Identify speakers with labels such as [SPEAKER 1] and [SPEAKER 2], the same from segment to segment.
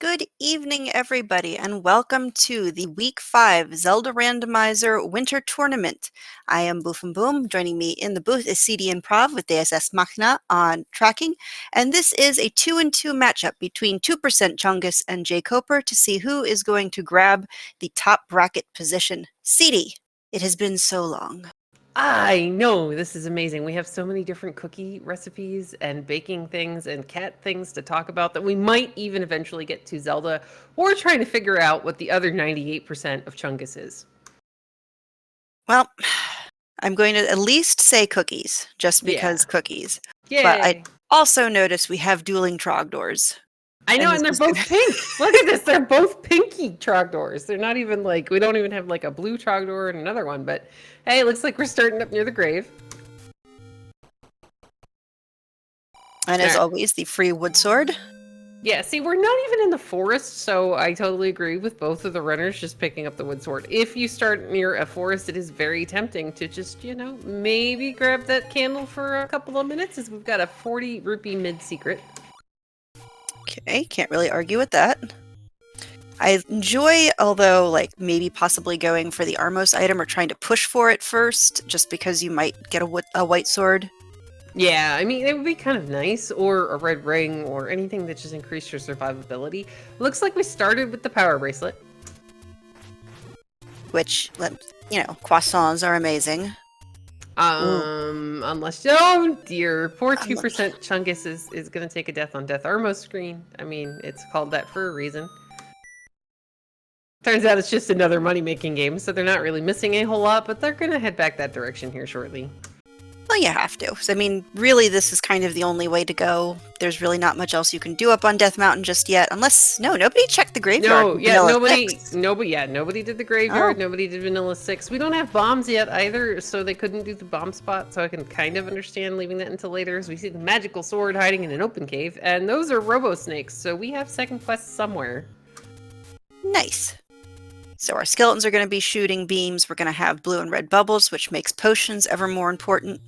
[SPEAKER 1] Good evening, everybody, and welcome to the Week 5 Zelda Randomizer Winter Tournament. I am Boof and Boom. Joining me in the booth is CD Improv with DSS Machina on tracking, and this is a 2-2 matchup between 2% Chungus and jkoper to see who is going to grab the top bracket position. CD, it has been so long.
[SPEAKER 2] I know, this is amazing. We have so many different cookie recipes and baking things and cat things to talk about that we might even eventually get to Zelda or trying to figure out what the other 98% of Chungus is.
[SPEAKER 1] Well, I'm going to at least say cookies, just because
[SPEAKER 2] Yeah.
[SPEAKER 1] cookies.
[SPEAKER 2] Yay.
[SPEAKER 1] But I also notice we have dueling Trogdors.
[SPEAKER 2] I know, and they're both pink. Look at this. They're both pinky Trogdors. They're not even like, we don't even have like a blue Trogdor and another one, but hey, it looks like we're starting up near the grave.
[SPEAKER 1] And as always, the free wood sword.
[SPEAKER 2] Yeah, see, we're not even in the forest, so I totally agree with both of the runners just picking up the wood sword. If you start near a forest, it is very tempting to just, maybe grab that candle for a couple of minutes, as we've got a 40 rupee mid-secret.
[SPEAKER 1] Okay, can't really argue with that. I enjoy, although, maybe possibly going for the Armos item or trying to push for it first, just because you might get a white sword.
[SPEAKER 2] Yeah, I mean, it would be kind of nice, or a red ring, or anything that just increased your survivability. Looks like we started with the power bracelet.
[SPEAKER 1] Which, croissants are amazing.
[SPEAKER 2] Unless, oh dear, poor 2% Chungus is gonna take a death on Death Armos screen. I mean, it's called that for a reason. Turns out it's just another money-making game, so they're not really missing a whole lot, but they're gonna head back that direction here shortly.
[SPEAKER 1] Well, you have to. So, I mean, really, this is kind of the only way to go. There's really not much else you can do up on Death Mountain just yet, unless nobody checked the graveyard.
[SPEAKER 2] Nobody did the graveyard.
[SPEAKER 1] Oh.
[SPEAKER 2] Nobody did Vanilla 6. We don't have bombs yet either, so they couldn't do the bomb spot. So I can kind of understand leaving that until later. As we see the magical sword hiding in an open cave, and those are robo snakes. So we have second quest somewhere.
[SPEAKER 1] Nice. So our skeletons are going to be shooting beams. We're going to have blue and red bubbles, which makes potions ever more important.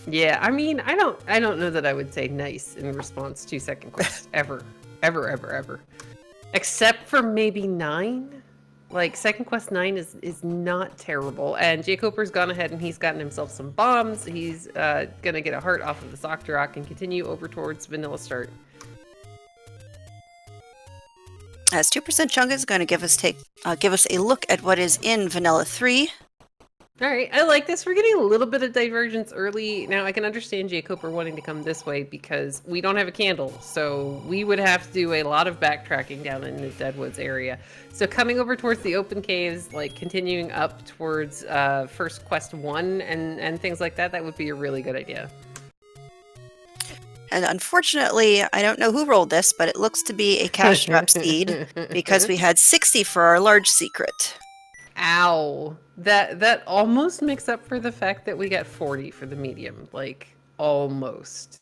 [SPEAKER 2] Yeah, I mean, I don't know that I would say nice in response to second quest ever. Except for maybe 9. Like, second quest 9 is not terrible. And jkoper's gone ahead and he's gotten himself some bombs. He's gonna get a heart off of the Octorok and continue over towards Vanilla Start.
[SPEAKER 1] As 2% Chungus is going to give us a look at what is in Vanilla 3.
[SPEAKER 2] All right, I like this. We're getting a little bit of divergence early. Now, I can understand jkoper wanting to come this way because we don't have a candle, so we would have to do a lot of backtracking down in the Deadwoods area. So coming over towards the open caves, like continuing up towards first quest 1 and things like that, that would be a really good idea.
[SPEAKER 1] And unfortunately, I don't know who rolled this, but it looks to be a cash drop seed because we had 60 for our large secret.
[SPEAKER 2] Ow. That almost makes up for the fact that we got 40 for the medium. Like, almost.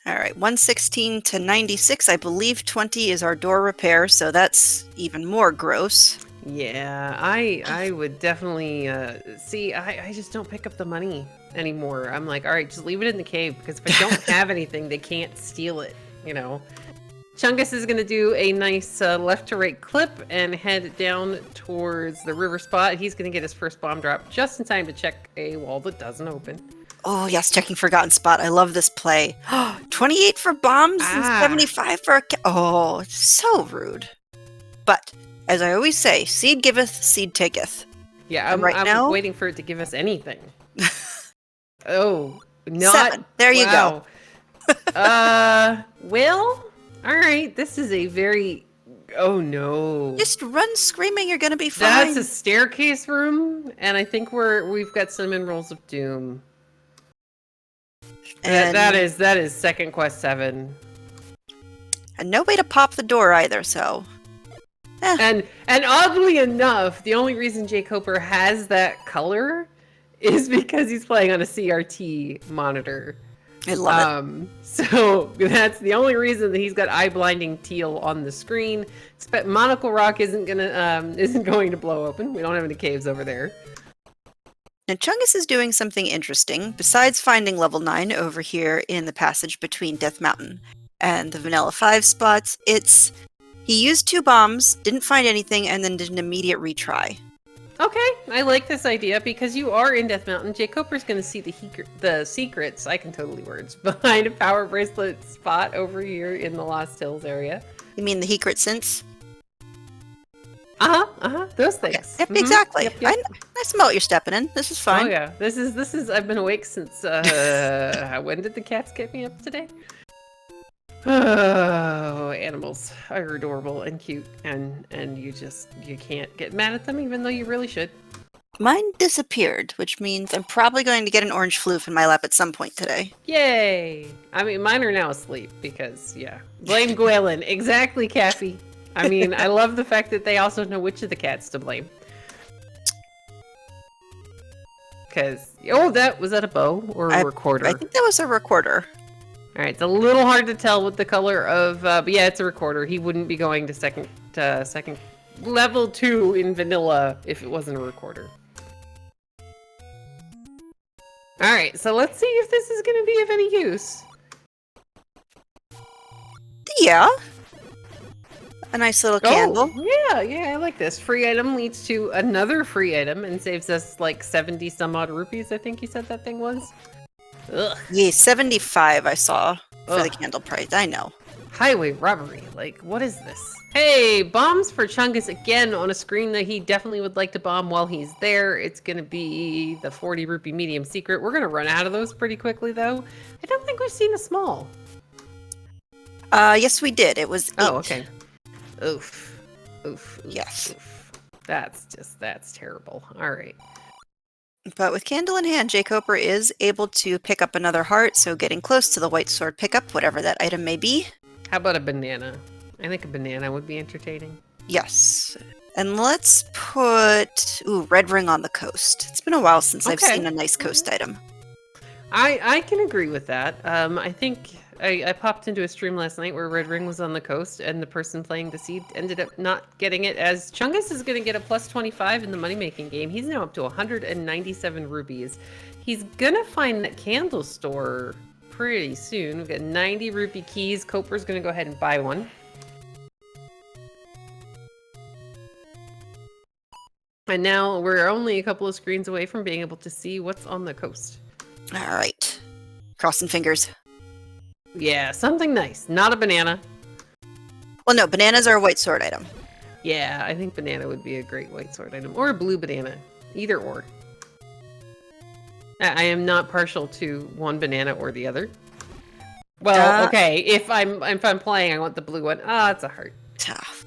[SPEAKER 1] All right, 116 to 96. I believe 20 is our door repair, so that's even more gross.
[SPEAKER 2] Yeah, I would definitely see. I just don't pick up the money anymore. I'm like, all right, just leave it in the cave, because if I don't have anything, they can't steal it, Chungus is going to do a nice left to right clip and head down towards the river spot. He's going to get his first bomb drop just in time to check a wall that doesn't open.
[SPEAKER 1] Oh, yes, checking Forgotten Spot. I love this play. 28 for bombs and 75 for oh, so rude. But, as I always say, seed giveth, seed taketh.
[SPEAKER 2] Yeah, I'm
[SPEAKER 1] now
[SPEAKER 2] waiting for it to give us anything. Oh, not
[SPEAKER 1] 7. There you go.
[SPEAKER 2] Well, all right. This is a very. Oh no!
[SPEAKER 1] Just run screaming. You're gonna be fine.
[SPEAKER 2] That's a staircase room, and I think we've got Cinnamon Rolls of Doom. And that is second quest 7.
[SPEAKER 1] And no way to pop the door either. So.
[SPEAKER 2] And oddly enough, the only reason jkoper has that color is because he's playing on a CRT monitor.
[SPEAKER 1] I love it.
[SPEAKER 2] So that's the only reason that he's got eye-blinding teal on the screen. Monocle Rock isn't going to blow open. We don't have any caves over there.
[SPEAKER 1] Now Chungus is doing something interesting. Besides finding level 9 over here in the passage between Death Mountain and the Vanilla 5 spots, it's He used 2 bombs, didn't find anything, and then did an immediate retry.
[SPEAKER 2] Okay, I like this idea because you are in Death Mountain. Jkoper's going to see the secrets, I can totally words, behind a power bracelet spot over here in the Lost Hills area.
[SPEAKER 1] You mean the secret since?
[SPEAKER 2] Those things.
[SPEAKER 1] Okay. Yep, exactly.
[SPEAKER 2] Yep.
[SPEAKER 1] I smell what you're stepping in. This is fine.
[SPEAKER 2] Oh yeah, this is. I've been awake since. When did the cats get me up today? Oh, animals are adorable and cute, and you can't get mad at them, even though you really should.
[SPEAKER 1] Mine disappeared, which means I'm probably going to get an orange floof in my lap at some point today.
[SPEAKER 2] Yay! I mean, mine are now asleep because, yeah. Blame Gwalen. Exactly, Caffey. I mean, I love the fact that they also know which of the cats to blame. Because, was that a bow or a recorder?
[SPEAKER 1] I think that was a recorder.
[SPEAKER 2] Alright, it's a little hard to tell with the color of, but yeah, it's a recorder. He wouldn't be going to second level 2 in vanilla if it wasn't a recorder. Alright, so let's see if this is going to be of any use.
[SPEAKER 1] Yeah. A nice little candle.
[SPEAKER 2] Yeah, I like this. Free item leads to another free item and saves us like 70 some odd rupees, I think you said that thing was. Ugh.
[SPEAKER 1] Yeah, 75 I saw for the candle price. I know.
[SPEAKER 2] Highway robbery. Like, what is this? Hey, bombs for Chungus again on a screen that he definitely would like to bomb while he's there. It's going to be the 40 rupee medium secret. We're going to run out of those pretty quickly, though. I don't think we've seen a small.
[SPEAKER 1] Yes, we did. It was 8.
[SPEAKER 2] Oh, okay. Oof.
[SPEAKER 1] Yes.
[SPEAKER 2] Oof. That's terrible. All right.
[SPEAKER 1] But with candle in hand, jkoper is able to pick up another heart, so getting close to the white sword pickup, whatever that item may be.
[SPEAKER 2] How about a banana? I think a banana would be entertaining.
[SPEAKER 1] Yes. And let's put red ring on the coast. It's been a while since I've seen a nice coast item.
[SPEAKER 2] I can agree with that. I think I popped into a stream last night where Red Ring was on the coast, and the person playing the seed ended up not getting it, as Chungus is going to get a plus 25 in the money-making game. He's now up to 197 rupees. He's going to find that candle store pretty soon. We've got 90 rupee keys. Coper's going to go ahead and buy one. And now we're only a couple of screens away from being able to see what's on the coast.
[SPEAKER 1] All right. Crossing fingers.
[SPEAKER 2] Yeah, something nice. Not a banana.
[SPEAKER 1] Well, no, bananas are a white sword item.
[SPEAKER 2] Yeah, I think banana would be a great white sword item. Or a blue banana. Either or. I am not partial to one banana or the other. Well, okay, if I'm playing, I want the blue one. It's a heart.
[SPEAKER 1] Tough.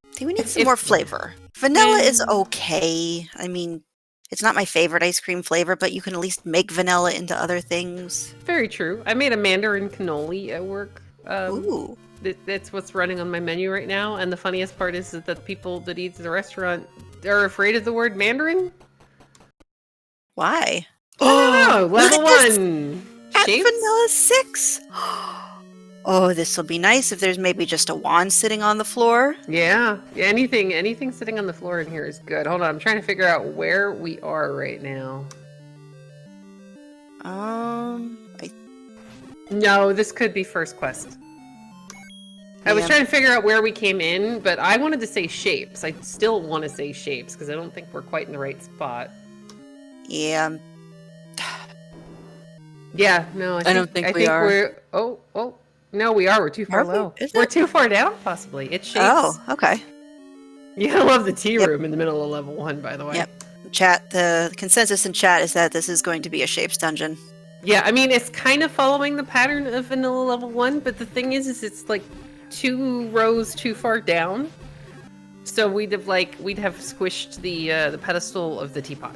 [SPEAKER 1] I think we need some more flavor. Vanilla is okay. I mean, it's not my favorite ice cream flavor, but you can at least make vanilla into other things.
[SPEAKER 2] Very true. I made a mandarin cannoli at work.
[SPEAKER 1] Ooh.
[SPEAKER 2] That's what's running on my menu right now. And the funniest part is that the people that eat at the restaurant are afraid of the word mandarin.
[SPEAKER 1] Why?
[SPEAKER 2] Oh, level 1.
[SPEAKER 1] At
[SPEAKER 2] Shapes?
[SPEAKER 1] vanilla 6. Oh, this will be nice if there's maybe just a wand sitting on the floor.
[SPEAKER 2] Yeah, anything sitting on the floor in here is good. Hold on, I'm trying to figure out where we are right now. No, this could be first quest. I was trying to figure out where we came in, but I wanted to say shapes. I still want to say shapes because I don't think we're quite in the right spot.
[SPEAKER 1] Yeah.
[SPEAKER 2] Yeah, no, I don't think we are. No, we are. We're too far low. We're too far down, possibly. It's shapes.
[SPEAKER 1] Oh, okay.
[SPEAKER 2] You gotta love the tea room in the middle of level 1, by the way.
[SPEAKER 1] Yep. Chat, the consensus in chat is that this is going to be a shapes dungeon.
[SPEAKER 2] Yeah, I mean, it's kind of following the pattern of vanilla level 1, but the thing is it's like 2 rows too far down. So we'd have squished the pedestal of the teapot.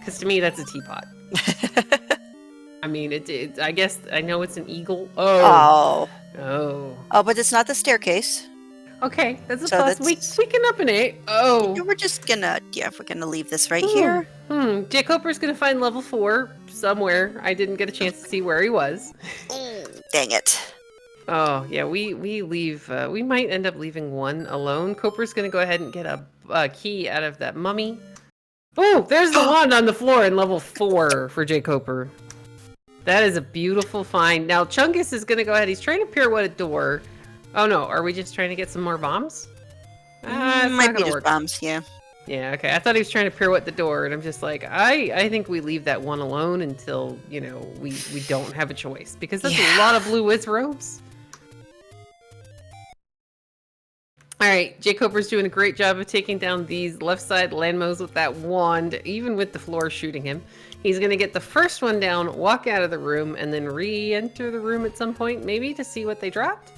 [SPEAKER 2] Because to me, that's a teapot. I mean, I guess I know it's an eagle. Oh,
[SPEAKER 1] but it's not the staircase.
[SPEAKER 2] Okay, that's a plus. We can up an 8.
[SPEAKER 1] We're just gonna, we're gonna leave this right here.
[SPEAKER 2] Jkoper's gonna find level 4 somewhere. I didn't get a chance to see where he was.
[SPEAKER 1] Dang it.
[SPEAKER 2] Oh, yeah, we leave. We might end up leaving 1 alone. Coper's gonna go ahead and get a key out of that mummy. Oh, there's the wand on the floor in level 4 for jkoper. That is a beautiful find. Now, Chungus is going to go ahead. He's trying to pirouette a door. Oh, no. Are we just trying to get some more bombs? It's
[SPEAKER 1] Might
[SPEAKER 2] not
[SPEAKER 1] be
[SPEAKER 2] going to
[SPEAKER 1] just
[SPEAKER 2] work.
[SPEAKER 1] bombs, yeah.
[SPEAKER 2] Yeah, okay. I thought he was trying to pirouette the door, and I'm just like, I think we leave that one alone until, you know, we don't have a choice. Because that's a lot of blue whiz robes. Alright, jkoper's doing a great job of taking down these left side landmos with that wand, even with the floor shooting him. He's going to get the first one down, walk out of the room, and then re-enter the room at some point, maybe, to see what they dropped?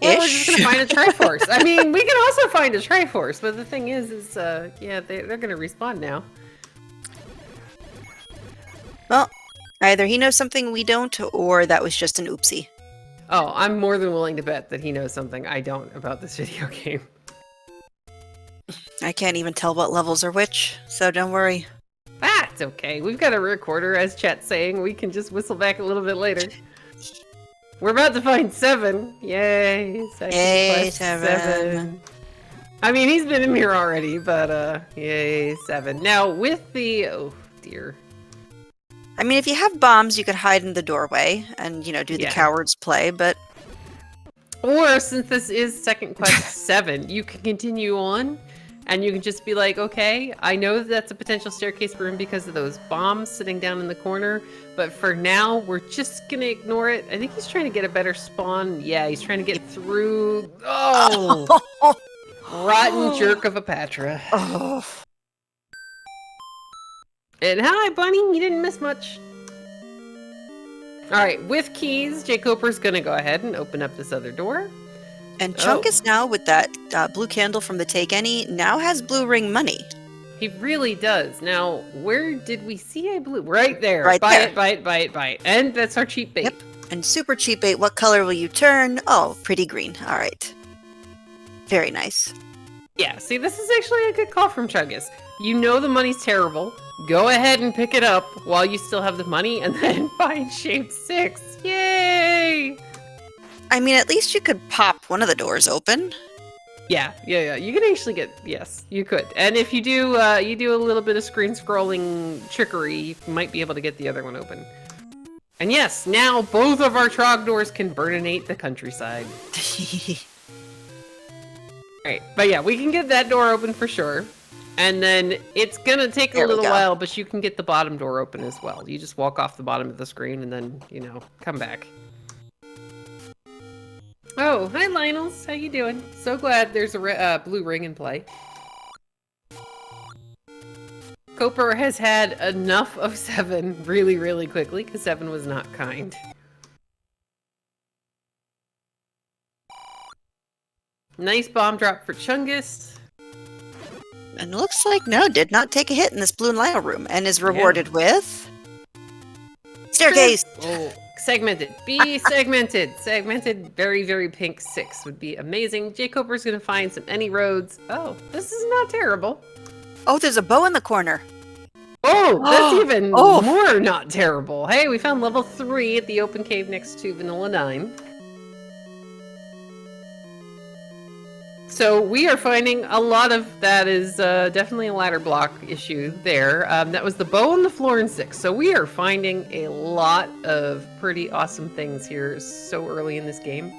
[SPEAKER 2] Or we're just going to find a Triforce. I mean, we can also find a Triforce, but the thing is yeah, they're going to respawn now.
[SPEAKER 1] Well, either he knows something we don't, or that was just an oopsie.
[SPEAKER 2] Oh, I'm more than willing to bet that he knows something I don't about this video game.
[SPEAKER 1] I can't even tell what levels are which, so don't worry.
[SPEAKER 2] That's okay. We've got a recorder, as chat's saying. We can just whistle back a little bit later. We're about to find 7. Yay.
[SPEAKER 1] Yay,
[SPEAKER 2] 7. I mean, he's been in here already, but, yay, 7. Now, with the... Oh, dear.
[SPEAKER 1] I mean, if you have bombs, you could hide in the doorway and, you know, do the coward's play, but...
[SPEAKER 2] Or, since this is second quest 7, you can continue on, and you can just be like, okay, I know that's a potential staircase room because of those bombs sitting down in the corner, but for now, we're just gonna ignore it. I think he's trying to get a better spawn. Yeah, he's trying to get through... Oh! Rotten jerk of a Patra.
[SPEAKER 1] Oh.
[SPEAKER 2] And hi, Bunny. You didn't miss much. Alright, with keys, jkoper's gonna go ahead and open up this other door.
[SPEAKER 1] And Chungus now, with that blue candle from the Take Any, now has blue ring money.
[SPEAKER 2] He really does. Now, where did we see a blue? Right there.
[SPEAKER 1] Right
[SPEAKER 2] buy
[SPEAKER 1] there.
[SPEAKER 2] it, buy it, buy it, buy it. And that's our cheap bait.
[SPEAKER 1] Yep. And super cheap bait. What color will you turn? Oh, pretty green. All right. Very nice.
[SPEAKER 2] Yeah, see, this is actually a good call from Chungus. You know the money's terrible. Go ahead and pick it up while you still have the money, and then find shape 6. Yay!
[SPEAKER 1] I mean, at least you could pop one of the doors open.
[SPEAKER 2] Yeah. You can actually get, yes, you could. And if you do a little bit of screen scrolling trickery, you might be able to get the other one open. And yes, now both of our Trog doors can burninate the countryside. Alright, but yeah, we can get that door open for sure. And then it's gonna take a little while, but you can get the bottom door open as well. You just walk off the bottom of the screen and then, you know, come back. Oh, hi Lionels, how you doing? So glad there's a blue ring in play. Jkoper has had enough of 7 really, really quickly, because 7 was not kind. Nice bomb drop for Chungus.
[SPEAKER 1] And it looks like, no, did not take a hit in this blue and lino room, and is rewarded with... Staircase!
[SPEAKER 2] Oh, segmented. Be segmented. Segmented, very, very pink 6 would be amazing. jkoper's gonna find some any roads. Oh, this is not terrible.
[SPEAKER 1] Oh, there's a bow in the corner.
[SPEAKER 2] Oh, that's even more not terrible. Hey, we found level 3 at the open cave next to Vanilla 9. So we are finding a lot of that is definitely a ladder block issue there. That was the bow on the floor in 6. So we are finding a lot of pretty awesome things here so early in this game.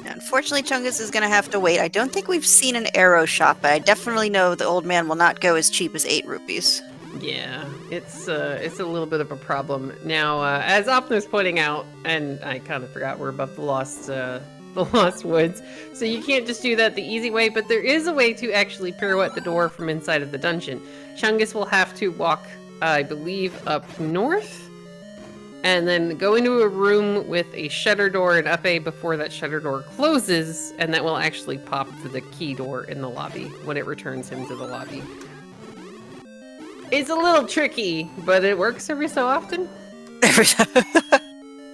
[SPEAKER 1] Unfortunately, Chungus is going to have to wait. I don't think we've seen an arrow shop, but I definitely know the old man will not go as cheap as 8 rupees.
[SPEAKER 2] Yeah, it's a little bit of a problem. Now, as Opner's pointing out, and I kind of forgot we're above the Lost Woods, so you can't just do that the easy way, but there is a way to actually pirouette the door from inside of the dungeon. Chungus will have to walk, I believe, up north, and then go into a room with a shutter door and up A before that shutter door closes, and that will actually pop to the key door in the lobby when it returns him to the lobby. It's a little tricky, but it works every so often.
[SPEAKER 1] Every time.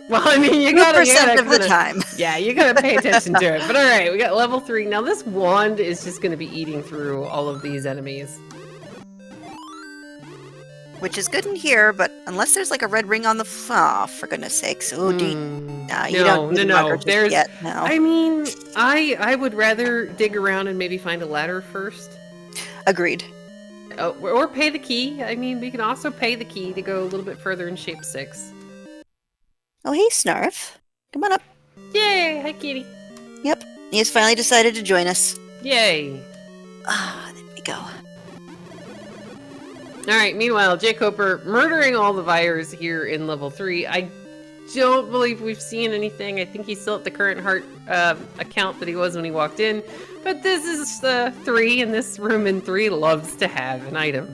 [SPEAKER 2] Well, I mean, you gotta
[SPEAKER 1] of the time.
[SPEAKER 2] Yeah, you gotta pay attention to it. But all right, we got level 3. Now this wand is just gonna be eating through all of these enemies.
[SPEAKER 1] Which is good in here, but unless there's like a red ring on the for goodness sakes. Oh, you don't need
[SPEAKER 2] no.
[SPEAKER 1] There's yet. No.
[SPEAKER 2] I mean, I would rather dig around and maybe find a ladder first.
[SPEAKER 1] Agreed.
[SPEAKER 2] Oh, or pay the key. I mean, we can also pay the key to go a little bit further in shape 6.
[SPEAKER 1] Oh, hey, Snarf. Come on up.
[SPEAKER 2] Yay! Hi, kitty.
[SPEAKER 1] Yep, he has finally decided to join us.
[SPEAKER 2] Yay!
[SPEAKER 1] Ah, there we go.
[SPEAKER 2] Alright, meanwhile, jkoper murdering all the Vyres here in level 3. I don't believe we've seen anything. I think he's still at the current heart account that he was when he walked in. But this is 3, and this room in 3 loves to have an item.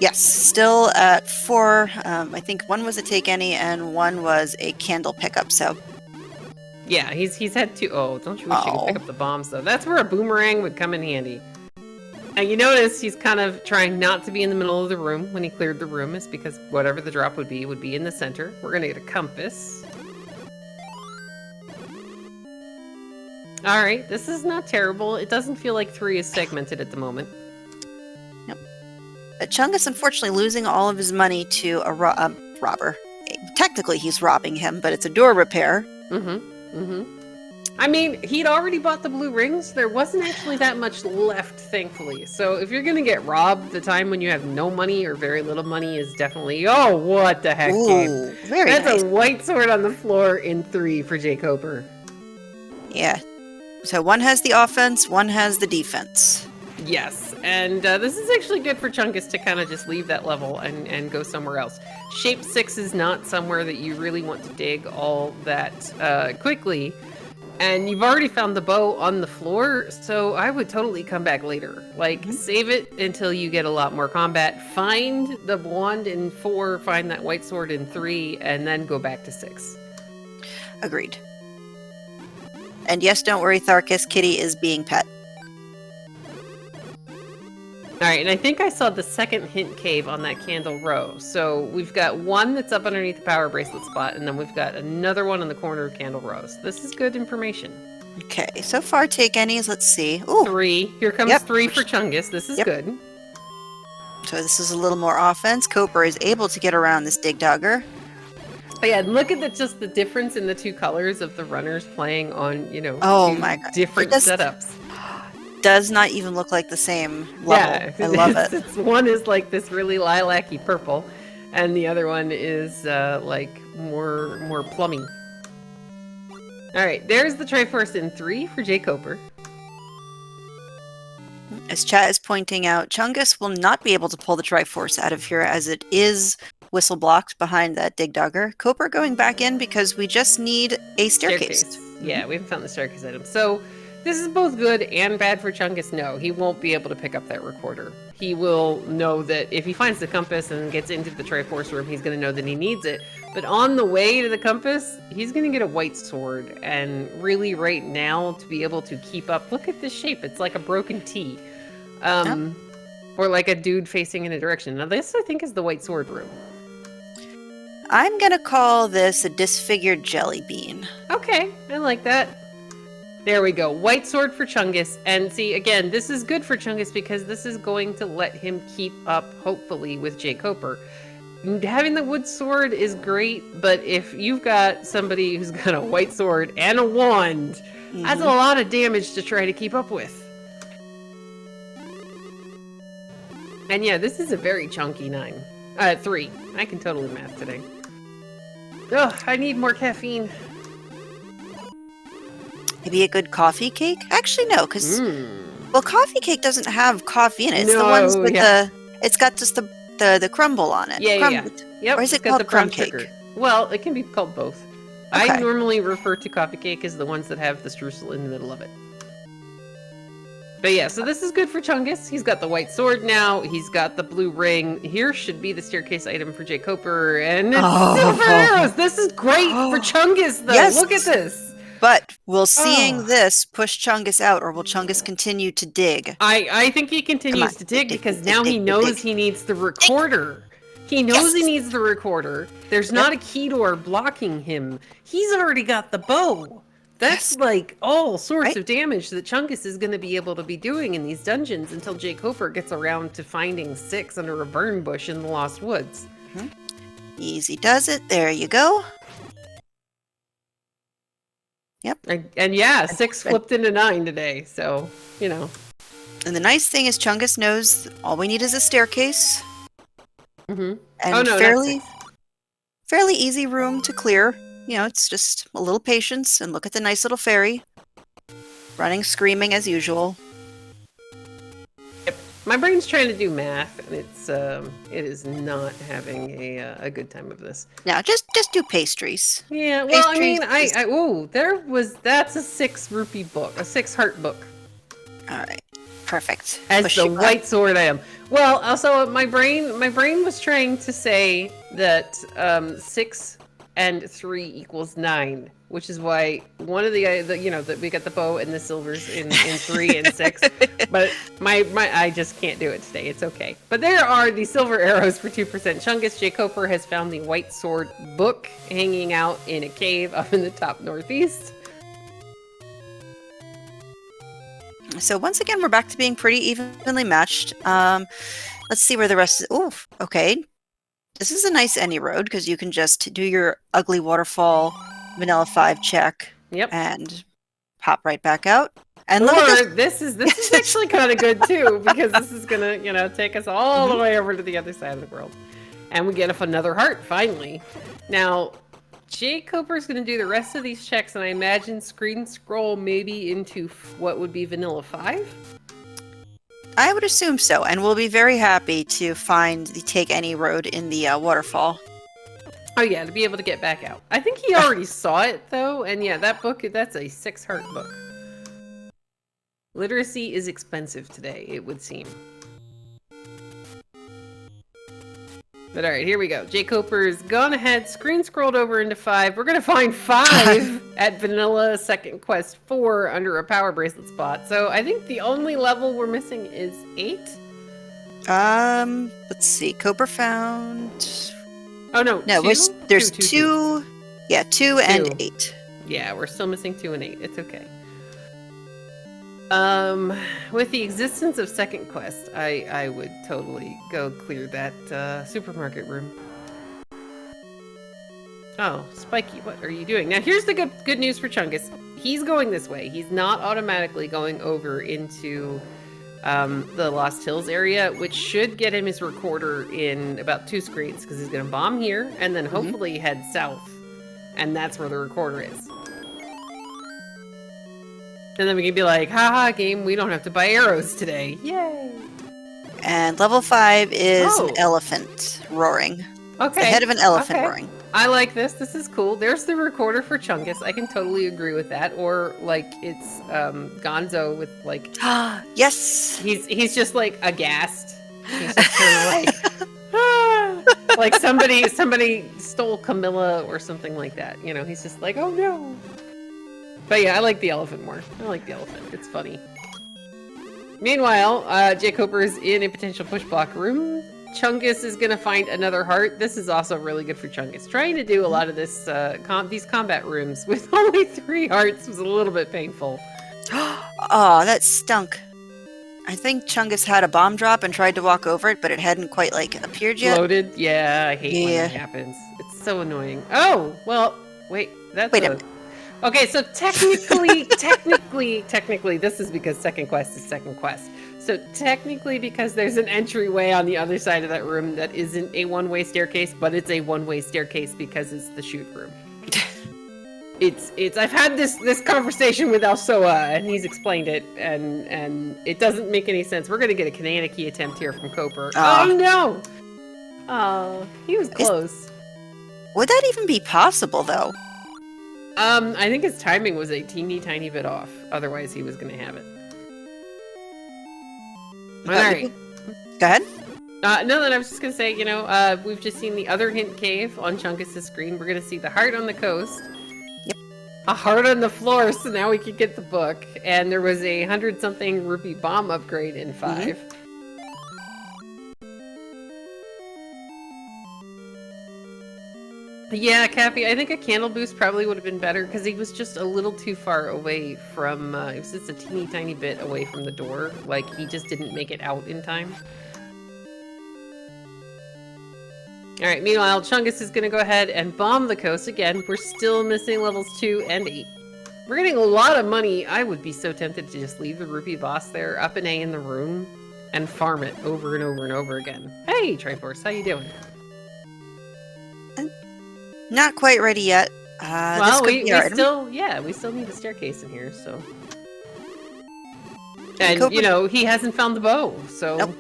[SPEAKER 1] Yes, still at 4. I think 1 was a take any and 1 was a candle pickup, so...
[SPEAKER 2] Yeah, he's had 2. Oh, don't you wish you could pick up the bombs, though? That's where a boomerang would come in handy. And you notice he's kind of trying not to be in the middle of the room when he cleared the room, is because whatever the drop would be in the center. We're going to get a compass. Alright, this is not terrible. It doesn't feel like 3 is segmented at the moment.
[SPEAKER 1] Yep. Chungus, unfortunately, losing all of his money to a robber. Technically, he's robbing him, but it's a door repair.
[SPEAKER 2] I mean, he'd already bought the blue rings. There wasn't actually that much left, thankfully. So if you're gonna get robbed, the time when you have no money or very little money is definitely... Oh, what the heck, Gabe?
[SPEAKER 1] Very
[SPEAKER 2] That's
[SPEAKER 1] nice.
[SPEAKER 2] a white sword on the floor in 3 for jkoper.
[SPEAKER 1] Yeah. So 1 has the offense, 1 has the defense.
[SPEAKER 2] Yes, and this is actually good for Chungus to kind of just leave that level and go somewhere else. Shape 6 is not somewhere that you really want to dig all that quickly. And you've already found the bow on the floor, so I would totally come back later. Like, save it until you get a lot more combat. Find the wand in 4, find that white sword in 3, and then go back to 6.
[SPEAKER 1] Agreed. And yes, don't worry, Tharkus, Kitty is being pet.
[SPEAKER 2] Alright, and I think I saw the second hint cave on that candle row. So we've got 1 that's up underneath the power bracelet spot, and then we've got another one in the corner of candle rows. This is good information.
[SPEAKER 1] Okay, so far take any's, let's see. Ooh,
[SPEAKER 2] 3. Here comes 3 for Chungus. This is good.
[SPEAKER 1] So this is a little more offense. Koper is able to get around this dig dogger.
[SPEAKER 2] But yeah, look at just the difference in the 2 colors of the runners playing on, you know,
[SPEAKER 1] Oh
[SPEAKER 2] 2
[SPEAKER 1] my God.
[SPEAKER 2] different setups.
[SPEAKER 1] Does not even look like the same level.
[SPEAKER 2] Yeah,
[SPEAKER 1] I love it.
[SPEAKER 2] One is like this really lilac-y purple, and the other one is like more plummy. All right, there's the Triforce in 3 for jkoper.
[SPEAKER 1] As chat is pointing out, Chungus will not be able to pull the Triforce out of here as it is whistle blocked behind that dig dogger. Koper going back in because we just need a staircase.
[SPEAKER 2] Yeah, we haven't found the staircase item. So this is both good and bad for Chungus. No, he won't be able to pick up that recorder. He will know that if he finds the compass and gets into the Triforce room, he's going to know that he needs it. But on the way to the compass, he's going to get a white sword. And really right now, to be able to keep up, look at this shape. It's like a broken T. Or like a dude facing in a direction. Now this, I think, is the white sword room.
[SPEAKER 1] I'm going to call this a disfigured jelly bean.
[SPEAKER 2] Okay, I like that. There we go. White sword for Chungus. And see, again, this is good for Chungus because this is going to let him keep up, hopefully, with jkoper. Having the wood sword is great, but if you've got somebody who's got a white sword and a wand, that's a lot of damage to try to keep up with. And yeah, this is a very chunky 3. I can totally math today. Ugh, I need more caffeine.
[SPEAKER 1] Maybe a good coffee cake? Actually, no, because well, coffee cake doesn't have coffee in it. It's the ones with it's got just the crumble on it.
[SPEAKER 2] Yeah. Yep.
[SPEAKER 1] Or is it called crumb cake?
[SPEAKER 2] Sugar. Well, it can be called both.
[SPEAKER 1] Okay.
[SPEAKER 2] I normally refer to coffee cake as the ones that have the streusel in the middle of it. But yeah, so this is good for Chungus. He's got the white sword now. He's got the blue ring. Here should be the staircase item for jkoper. And it's silver arrows. This is great for Chungus, though.
[SPEAKER 1] Yes.
[SPEAKER 2] Look at this.
[SPEAKER 1] But will seeing this push Chungus out, or will Chungus continue to dig?
[SPEAKER 2] I think he continues to dig because now he knows he needs the recorder. He knows he needs the recorder. There's not a key door blocking him. He's already got the bow. That's like all sorts of damage that Chungus is going to be able to be doing in these dungeons until jkoper gets around to finding 6 under a burn bush in the Lost Woods.
[SPEAKER 1] Easy does it. There you go. Yep.
[SPEAKER 2] And yeah, 6 flipped into 9 today, so, you know.
[SPEAKER 1] And the nice thing is Chungus knows all we need is a staircase.
[SPEAKER 2] Mm-hmm.
[SPEAKER 1] And
[SPEAKER 2] Oh no, not 6.
[SPEAKER 1] fairly easy room to clear. You know, it's just a little patience and look at the nice little fairy. Running, screaming as usual.
[SPEAKER 2] Yep. My brain's trying to do math, and it is not having a good time of this.
[SPEAKER 1] Now, just do pastries.
[SPEAKER 2] Yeah, well,
[SPEAKER 1] Pastries
[SPEAKER 2] I mean, that's a 6 rupee book, a 6 heart book.
[SPEAKER 1] Alright, perfect.
[SPEAKER 2] As
[SPEAKER 1] Push
[SPEAKER 2] the
[SPEAKER 1] you up.
[SPEAKER 2] white sword I am. Well, also my brain was trying to say that 6 and 3 equals 9, which is why one of the that we got the bow and the silvers in 3 and 6. But my I just can't do it today. It's okay. But there are the silver arrows for 2%. Chungus jkoper has found the white sword book hanging out in a cave up in the top northeast.
[SPEAKER 1] So once again, we're back to being pretty evenly matched. Let's see where the rest is. Oh, okay. This is a nice any road because you can just do your ugly waterfall vanilla 5 check.
[SPEAKER 2] Yep.
[SPEAKER 1] And pop right back out. And
[SPEAKER 2] or this is actually kind of good too, because this is gonna take us all the way over to the other side of the world, and we get another heart finally. Now jkoper is gonna do the rest of these checks, and I imagine screen scroll maybe into what would be vanilla 5.
[SPEAKER 1] I would assume so, and we'll be very happy to find the take any road in the waterfall.
[SPEAKER 2] Oh yeah, to be able to get back out. I think he already saw it though, and yeah, that's a 6 heart book. Literacy is expensive today, it would seem. But alright, here we go. jkoper's gone ahead, screen scrolled over into 5. We're gonna find 5 at vanilla second quest 4 under a power bracelet spot. So I think the only level we're missing is 8.
[SPEAKER 1] Let's see. Koper found.
[SPEAKER 2] Oh no,
[SPEAKER 1] no, there's 2. Yeah, 2 and 8.
[SPEAKER 2] Yeah, we're still missing 2 and 8. It's okay. With the existence of second quest, I would totally go clear that supermarket room. Oh, Spiky, what are you doing? Now here's the good news for Chungus. He's going this way. He's not automatically going over into the Lost Hills area, which should get him his recorder in about 2 screens, because he's going to bomb here and then hopefully head south, and that's where the recorder is. And then we can be like, haha, game, we don't have to buy arrows today. Yay!
[SPEAKER 1] And level 5 is an elephant roaring.
[SPEAKER 2] Okay.
[SPEAKER 1] It's the head of an elephant roaring.
[SPEAKER 2] I like this. This is cool. There's the recorder for Chungus. I can totally agree with that. Or like it's Gonzo with like
[SPEAKER 1] yes.
[SPEAKER 2] He's just like aghast. He's just kind of like like somebody stole Camilla or something like that. You know, he's just like, oh no. But yeah, I like the elephant more. I like the elephant. It's funny. Meanwhile, jkoper is in a potential push block room. Chungus is gonna find another heart. This is also really good for Chungus. Trying to do a lot of this these combat rooms with only 3 hearts was a little bit painful.
[SPEAKER 1] Oh, that stunk. I think Chungus had a bomb drop and tried to walk over it, but it hadn't quite like appeared yet.
[SPEAKER 2] Loaded? Yeah, I hate when that happens. It's so annoying. Oh, well, wait, that's
[SPEAKER 1] wait a minute.
[SPEAKER 2] Okay, so technically, this is because second quest is second quest. So technically, because there's an entryway on the other side of that room that isn't a one-way staircase, but it's a one-way staircase because it's the shoot room. I've had this conversation with Alsoa, and he's explained it, and it doesn't make any sense. We're gonna get a Kananaki attempt here from Koper. Oh no! Oh, he was close.
[SPEAKER 1] Would that even be possible, though?
[SPEAKER 2] I think his timing was a teeny tiny bit off. Otherwise, he was going to have it. All right.
[SPEAKER 1] Go ahead.
[SPEAKER 2] No, then I was just going to say, we've just seen the other hint cave on Chungus' screen. We're going to see the heart on the coast.
[SPEAKER 1] Yep.
[SPEAKER 2] A heart on the floor, so now we can get the book. And there was a 100-something rupee bomb upgrade in 5. Yeah, Cappy, I think a candle boost probably would have been better because he was just a little too far away from, it was just a teeny tiny bit away from the door. Like, he just didn't make it out in time. Alright, meanwhile, Chungus is going to go ahead and bomb the coast again. We're still missing levels 2 and 8. We're getting a lot of money. I would be so tempted to just leave the rupee boss there, up an A in the room, and farm it over and over and over again. Hey, Triforce, how you doing?
[SPEAKER 1] Not quite ready yet.
[SPEAKER 2] Well,
[SPEAKER 1] this could
[SPEAKER 2] we
[SPEAKER 1] be our item.
[SPEAKER 2] we still need a staircase in here, so.
[SPEAKER 1] And
[SPEAKER 2] And, you know, he hasn't found the bow, so.
[SPEAKER 1] Nope.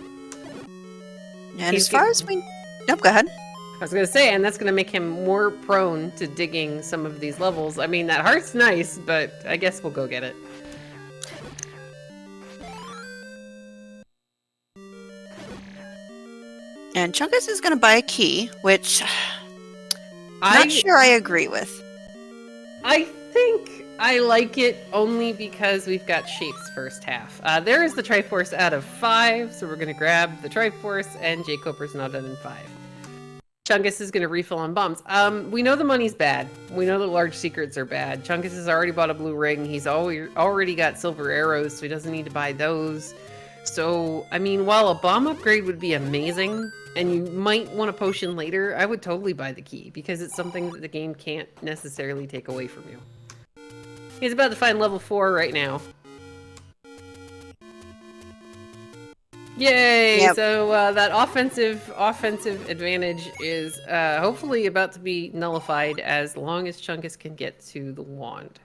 [SPEAKER 1] And
[SPEAKER 2] He's
[SPEAKER 1] as far as we... Nope, go ahead.
[SPEAKER 2] I was going to say, and that's going to make him more prone to digging some of these levels. I mean, that heart's nice, but I guess we'll go get it.
[SPEAKER 1] And Chungus is going to buy a key, which I'm not sure I agree with.
[SPEAKER 2] I think I like it only because we've got Shape's first half. There is the Triforce out of 5, so we're going to grab the Triforce, and jkoper's not done in 5. Chungus is going to refill on bombs. We know the money's bad. We know the large secrets are bad. Chungus has already bought a blue ring. He's already got silver arrows, so he doesn't need to buy those. So, I mean, while a bomb upgrade would be amazing, and you might want a potion later, I would totally buy the key, because it's something that the game can't necessarily take away from you. He's about to find level 4 right now. Yay!
[SPEAKER 1] Yep.
[SPEAKER 2] So that offensive advantage is hopefully about to be nullified as long as Chungus can get to the wand.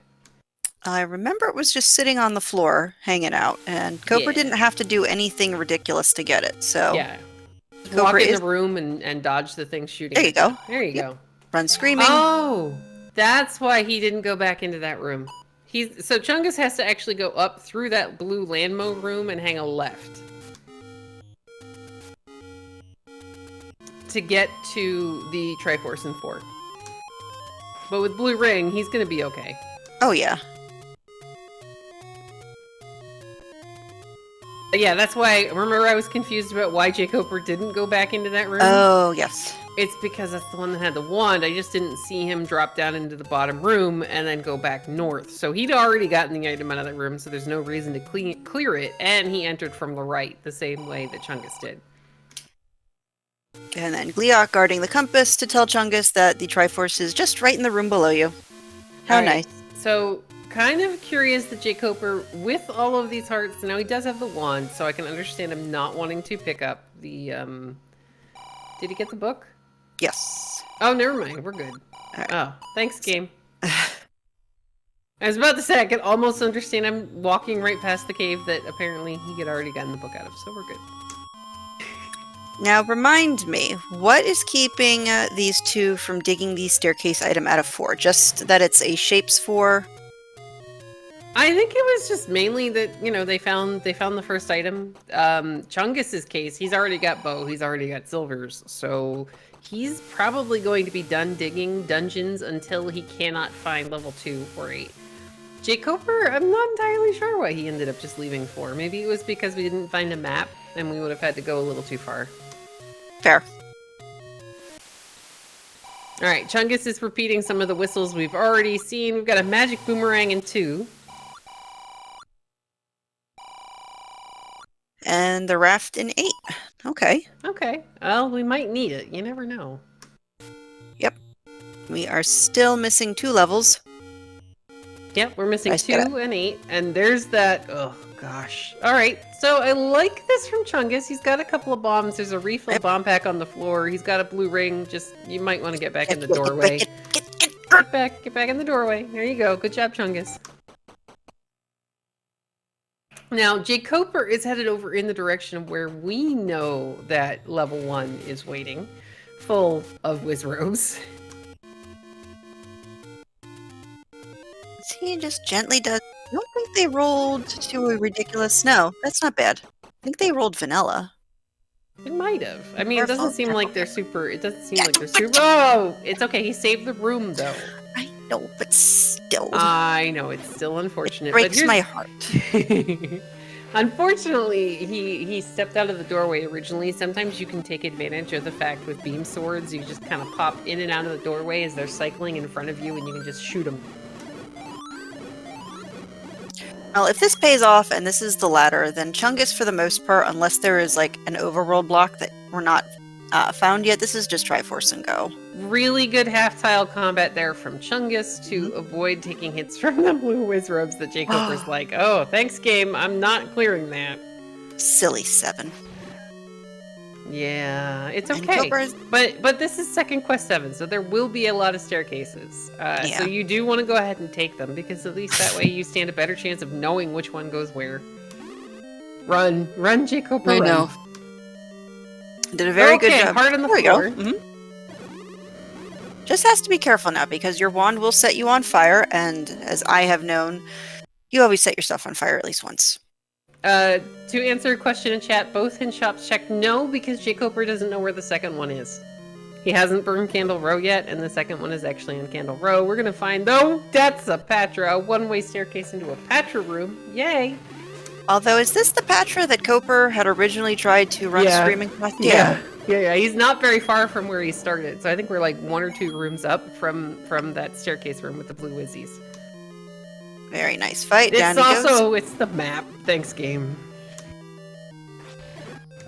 [SPEAKER 1] I remember it was just sitting on the floor, hanging out, and Coper didn't have to do anything ridiculous to get it, so...
[SPEAKER 2] Yeah.
[SPEAKER 1] Coper
[SPEAKER 2] Walk in the room and dodge the thing shooting.
[SPEAKER 1] There you go.
[SPEAKER 2] There you go.
[SPEAKER 1] Run screaming.
[SPEAKER 2] Oh! That's why he didn't go back into that room. So Chungus has to actually go up through that blue landmo room and hang a left. To get to the Triforce in 4. But with blue ring, he's gonna be okay.
[SPEAKER 1] Oh, yeah.
[SPEAKER 2] Yeah, that's why, remember I was confused about why jkoper didn't go back into that room?
[SPEAKER 1] Oh, yes.
[SPEAKER 2] It's because that's the one that had the wand. I just didn't see him drop down into the bottom room and then go back north. So he'd already gotten the item out of that room, so there's no reason to clear it. And he entered from the right, the same way that Chungus did.
[SPEAKER 1] And then Gleeok guarding the compass to tell Chungus that the Triforce is just right in the room below you. How nice.
[SPEAKER 2] So, kind of curious that jkoper, with all of these hearts, now he does have the wand, so I can understand him not wanting to pick up the, Did he get the book?
[SPEAKER 1] Yes.
[SPEAKER 2] Oh, never mind. We're good.
[SPEAKER 1] Right.
[SPEAKER 2] Oh, thanks, game. I was about to say, I could almost understand him walking right past the cave that apparently he had already gotten the book out of, so we're good.
[SPEAKER 1] Now, remind me, what is keeping these two from digging the staircase item out of 4? Just that it's a shapes 4?
[SPEAKER 2] I think it was just mainly that, you know, they found the first item. Chungus's case, he's already got bow, he's already got silvers, so he's probably going to be done digging dungeons until he cannot find level 2 or 8. jkoper, I'm not entirely sure why he ended up just leaving 4. Maybe it was because we didn't find a map and we would have had to go a little too far.
[SPEAKER 1] Fair.
[SPEAKER 2] Alright, Chungus is repeating some of the whistles we've already seen. We've got a magic boomerang in 2.
[SPEAKER 1] And the raft in 8. Okay.
[SPEAKER 2] Okay. Well, we might need it. You never know.
[SPEAKER 1] Yep. We are still missing 2 levels.
[SPEAKER 2] Yep, we're missing 2 and 8. And there's that... Oh, gosh. Alright, so I like this from Chungus. He's got a couple of bombs. There's a refill bomb pack on the floor. He's got a blue ring. Just, you might want to get back in the doorway. Get back in the doorway. There you go. Good job, Chungus. Now, jkoper is headed over in the direction of where we know that level 1 is waiting, full of Wizrobes.
[SPEAKER 1] He just gently does... I don't think they rolled to a ridiculous... No, that's not bad. I think they rolled vanilla.
[SPEAKER 2] It might have. I mean, it doesn't seem like they're super... It doesn't seem like they're super... Oh! It's okay. He saved the room, though.
[SPEAKER 1] I know, but still.
[SPEAKER 2] I know. It's still unfortunate.
[SPEAKER 1] It breaks my heart.
[SPEAKER 2] Unfortunately, he stepped out of the doorway originally. Sometimes you can take advantage of the fact with beam swords, you just kind of pop in and out of the doorway as they're cycling in front of you, and you can just shoot them.
[SPEAKER 1] Well, if this pays off and this is the ladder, then Chungus, for the most part, unless there is like an overworld block that we're not found yet. This is just Triforce and go.
[SPEAKER 2] Really good half-tile combat there from Chungus to avoid taking hits from the blue Wizrobes that jkoper's like, oh, thanks game, I'm not clearing that.
[SPEAKER 1] Silly 7.
[SPEAKER 2] Yeah, it's
[SPEAKER 1] And
[SPEAKER 2] okay.
[SPEAKER 1] Coper's-
[SPEAKER 2] But this is second quest 7, so there will be a lot of staircases. So you do want to go ahead and take them, because at least that way you stand a better chance of knowing which one goes where. Run, jkoper, run.
[SPEAKER 1] I know. Did a very good job.
[SPEAKER 2] Hard on the
[SPEAKER 1] there
[SPEAKER 2] floor.
[SPEAKER 1] We go. Just has to be careful now, because your wand will set you on fire, and as I have known, you always set yourself on fire at least once.
[SPEAKER 2] To answer a question in chat, both hint shops checked no, because jkoper doesn't know where the second one is. He hasn't burned Candle Row yet, and the second one is actually in Candle Row. We're gonna find, though, that's a Patra, a one-way staircase into a Patra room. Yay!
[SPEAKER 1] Although, is this the Patra that Coper had originally tried to run screaming?
[SPEAKER 2] Yeah. He's not very far from where he started, so I think we're like 1 or 2 rooms up from that staircase room with the blue Wizzies.
[SPEAKER 1] Very nice fight.
[SPEAKER 2] It's
[SPEAKER 1] Down he
[SPEAKER 2] also,
[SPEAKER 1] goes.
[SPEAKER 2] it's the map. Thanks, game.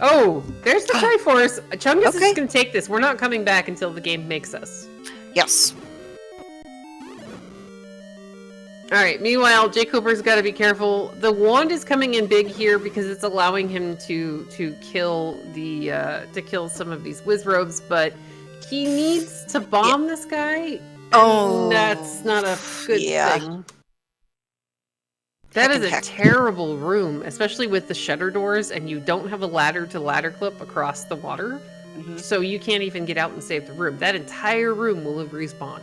[SPEAKER 2] Oh, there's the Triforce. Chungus is going to take this. We're not coming back until the game makes us.
[SPEAKER 1] Yes.
[SPEAKER 2] Alright, meanwhile, jkoper's got to be careful. The wand is coming in big here because it's allowing him to kill some of these Wizrobes, but he needs to bomb this guy. And that's not a good thing. That is a terrible room, especially with the shutter doors, and you don't have a ladder to ladder clip across the water, so you can't even get out and save the room. That entire room will have respawned.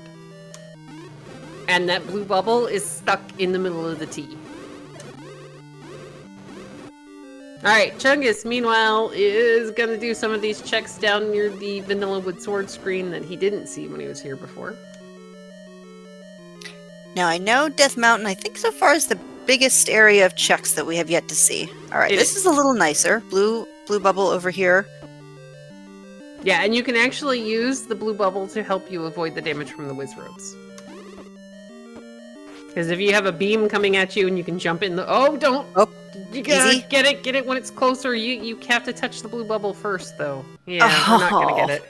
[SPEAKER 2] And that blue bubble is stuck in the middle of the T. Alright, Chungus, meanwhile, is going to do some of these checks down near the Vanilla Wood Sword screen that he didn't see when he was here before.
[SPEAKER 1] Now, I know Death Mountain, I think so far is the biggest area of checks that we have yet to see. Alright, this is a little nicer. Blue bubble over here.
[SPEAKER 2] Yeah, and you can actually use the blue bubble to help you avoid the damage from the Wizrobes. Because if you have a beam coming at you and you can jump in the... Oh, don't!
[SPEAKER 1] Oh,
[SPEAKER 2] you gotta get it when it's closer. You have to touch the blue bubble first, though. Yeah, we're not gonna get it.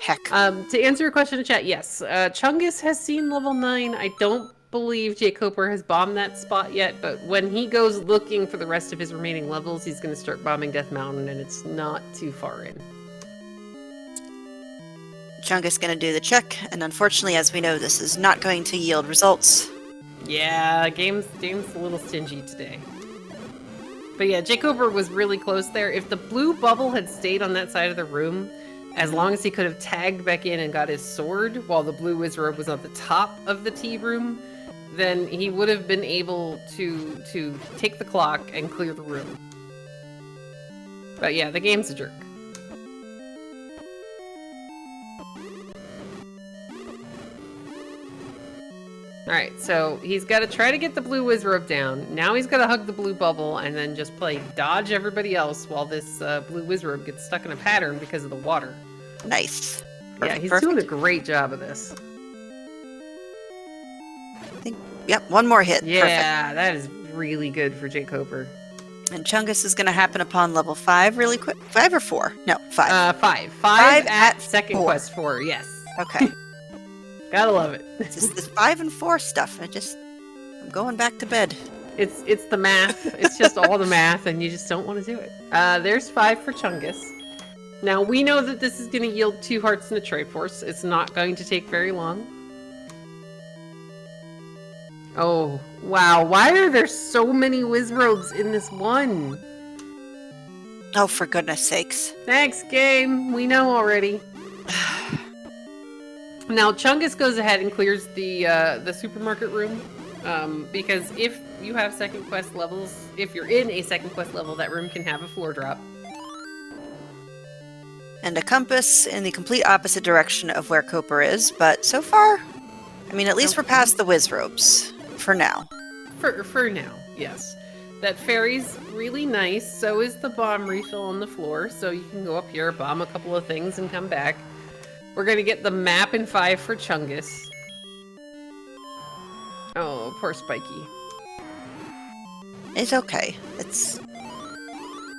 [SPEAKER 1] Heck.
[SPEAKER 2] To answer your question in chat, yes. Chungus has seen level 9. I don't believe jkoper has bombed that spot yet, but when he goes looking for the rest of his remaining levels, he's gonna start bombing Death Mountain, and it's not too far in.
[SPEAKER 1] Chungus gonna do the check, and unfortunately, as we know, this is not going to yield results.
[SPEAKER 2] Yeah, game's a little stingy today. But yeah, jkoper was really close there. If the blue bubble had stayed on that side of the room, as long as he could have tagged back in and got his sword while the blue Wizrobe was on the top of the tea room, then he would have been able to take the clock and clear the room. But yeah, the game's a jerk. Alright, so he's got to try to get the blue Wizrobe down. Now he's got to hug the blue bubble and then just play dodge everybody else while this blue Wizrobe gets stuck in a pattern because of the water.
[SPEAKER 1] Nice.
[SPEAKER 2] Yeah, he's doing a great job of this.
[SPEAKER 1] I think, yep, one more hit.
[SPEAKER 2] Yeah, that is really good for jkoper.
[SPEAKER 1] And Chungus is going to happen upon level 5 really quick. 5 or 4? No, 5.
[SPEAKER 2] 5. 5 at second
[SPEAKER 1] 4.
[SPEAKER 2] quest 4, yes.
[SPEAKER 1] Okay.
[SPEAKER 2] Gotta love it.
[SPEAKER 1] It's just this 5 and 4 stuff. I'm going back to bed.
[SPEAKER 2] It's the math. It's just all the math, and you just don't want to do it. There's 5 for Chungus. Now, we know that this is going to yield 2 hearts and a Triforce. It's not going to take very long. Oh, wow. Why are there so many Wizrobes in this one?
[SPEAKER 1] Oh, for goodness sakes.
[SPEAKER 2] Thanks, game. We know already. Now, Chungus goes ahead and clears the supermarket room, because if you have second quest levels, if you're in a second quest level, that room can have a floor drop.
[SPEAKER 1] And a compass in the complete opposite direction of where Coper is, but so far, I mean, at least we're past the Wizrobes, for now.
[SPEAKER 2] For now, yes. That ferry's really nice, so is the bomb refill on the floor, so you can go up here, bomb a couple of things, and come back. We're gonna get the map in 5 for Chungus. Oh, poor Spiky.
[SPEAKER 1] It's okay.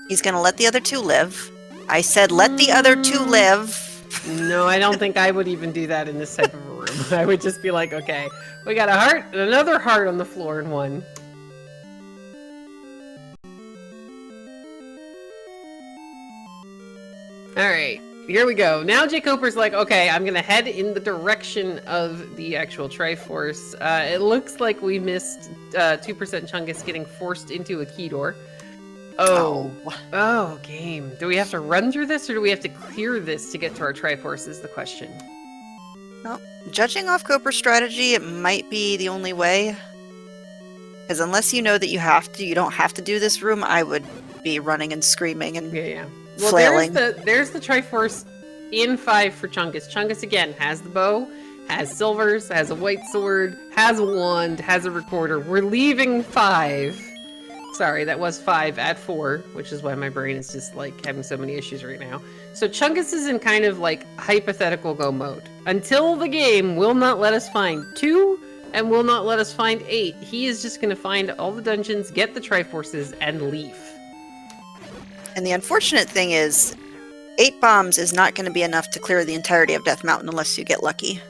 [SPEAKER 1] He's gonna let the other 2 live. I said let the other two live.
[SPEAKER 2] No, I don't think I would even do that in this type of a room. I would just be like, okay, we got a heart and another heart on the floor in one. Alright, here we go. Now jkoper's like, okay, I'm gonna head in the direction of the actual Triforce. It looks like we missed 2% Chungus getting forced into a key door. Oh, game. Do we have to run through this, or do we have to clear this to get to our Triforce is the question.
[SPEAKER 1] Well, judging off Coper's strategy, it might be the only way. Because unless you know that you don't have to do this room, I would be running and screaming and
[SPEAKER 2] Well,
[SPEAKER 1] flailing.
[SPEAKER 2] there's the Triforce in 5 for Chungus. Chungus, again, has the bow, has silvers, has a white sword, has a wand, has a recorder. We're leaving 5. Sorry, that was 5 at 4, which is why my brain is just, like, having so many issues right now. So Chungus is in kind of, like, hypothetical go mode. Until the game will not let us find 2, and will not let us find 8, he is just going to find all the dungeons, get the Triforces, and leave.
[SPEAKER 1] And the unfortunate thing is, 8 bombs is not going to be enough to clear the entirety of Death Mountain unless you get lucky.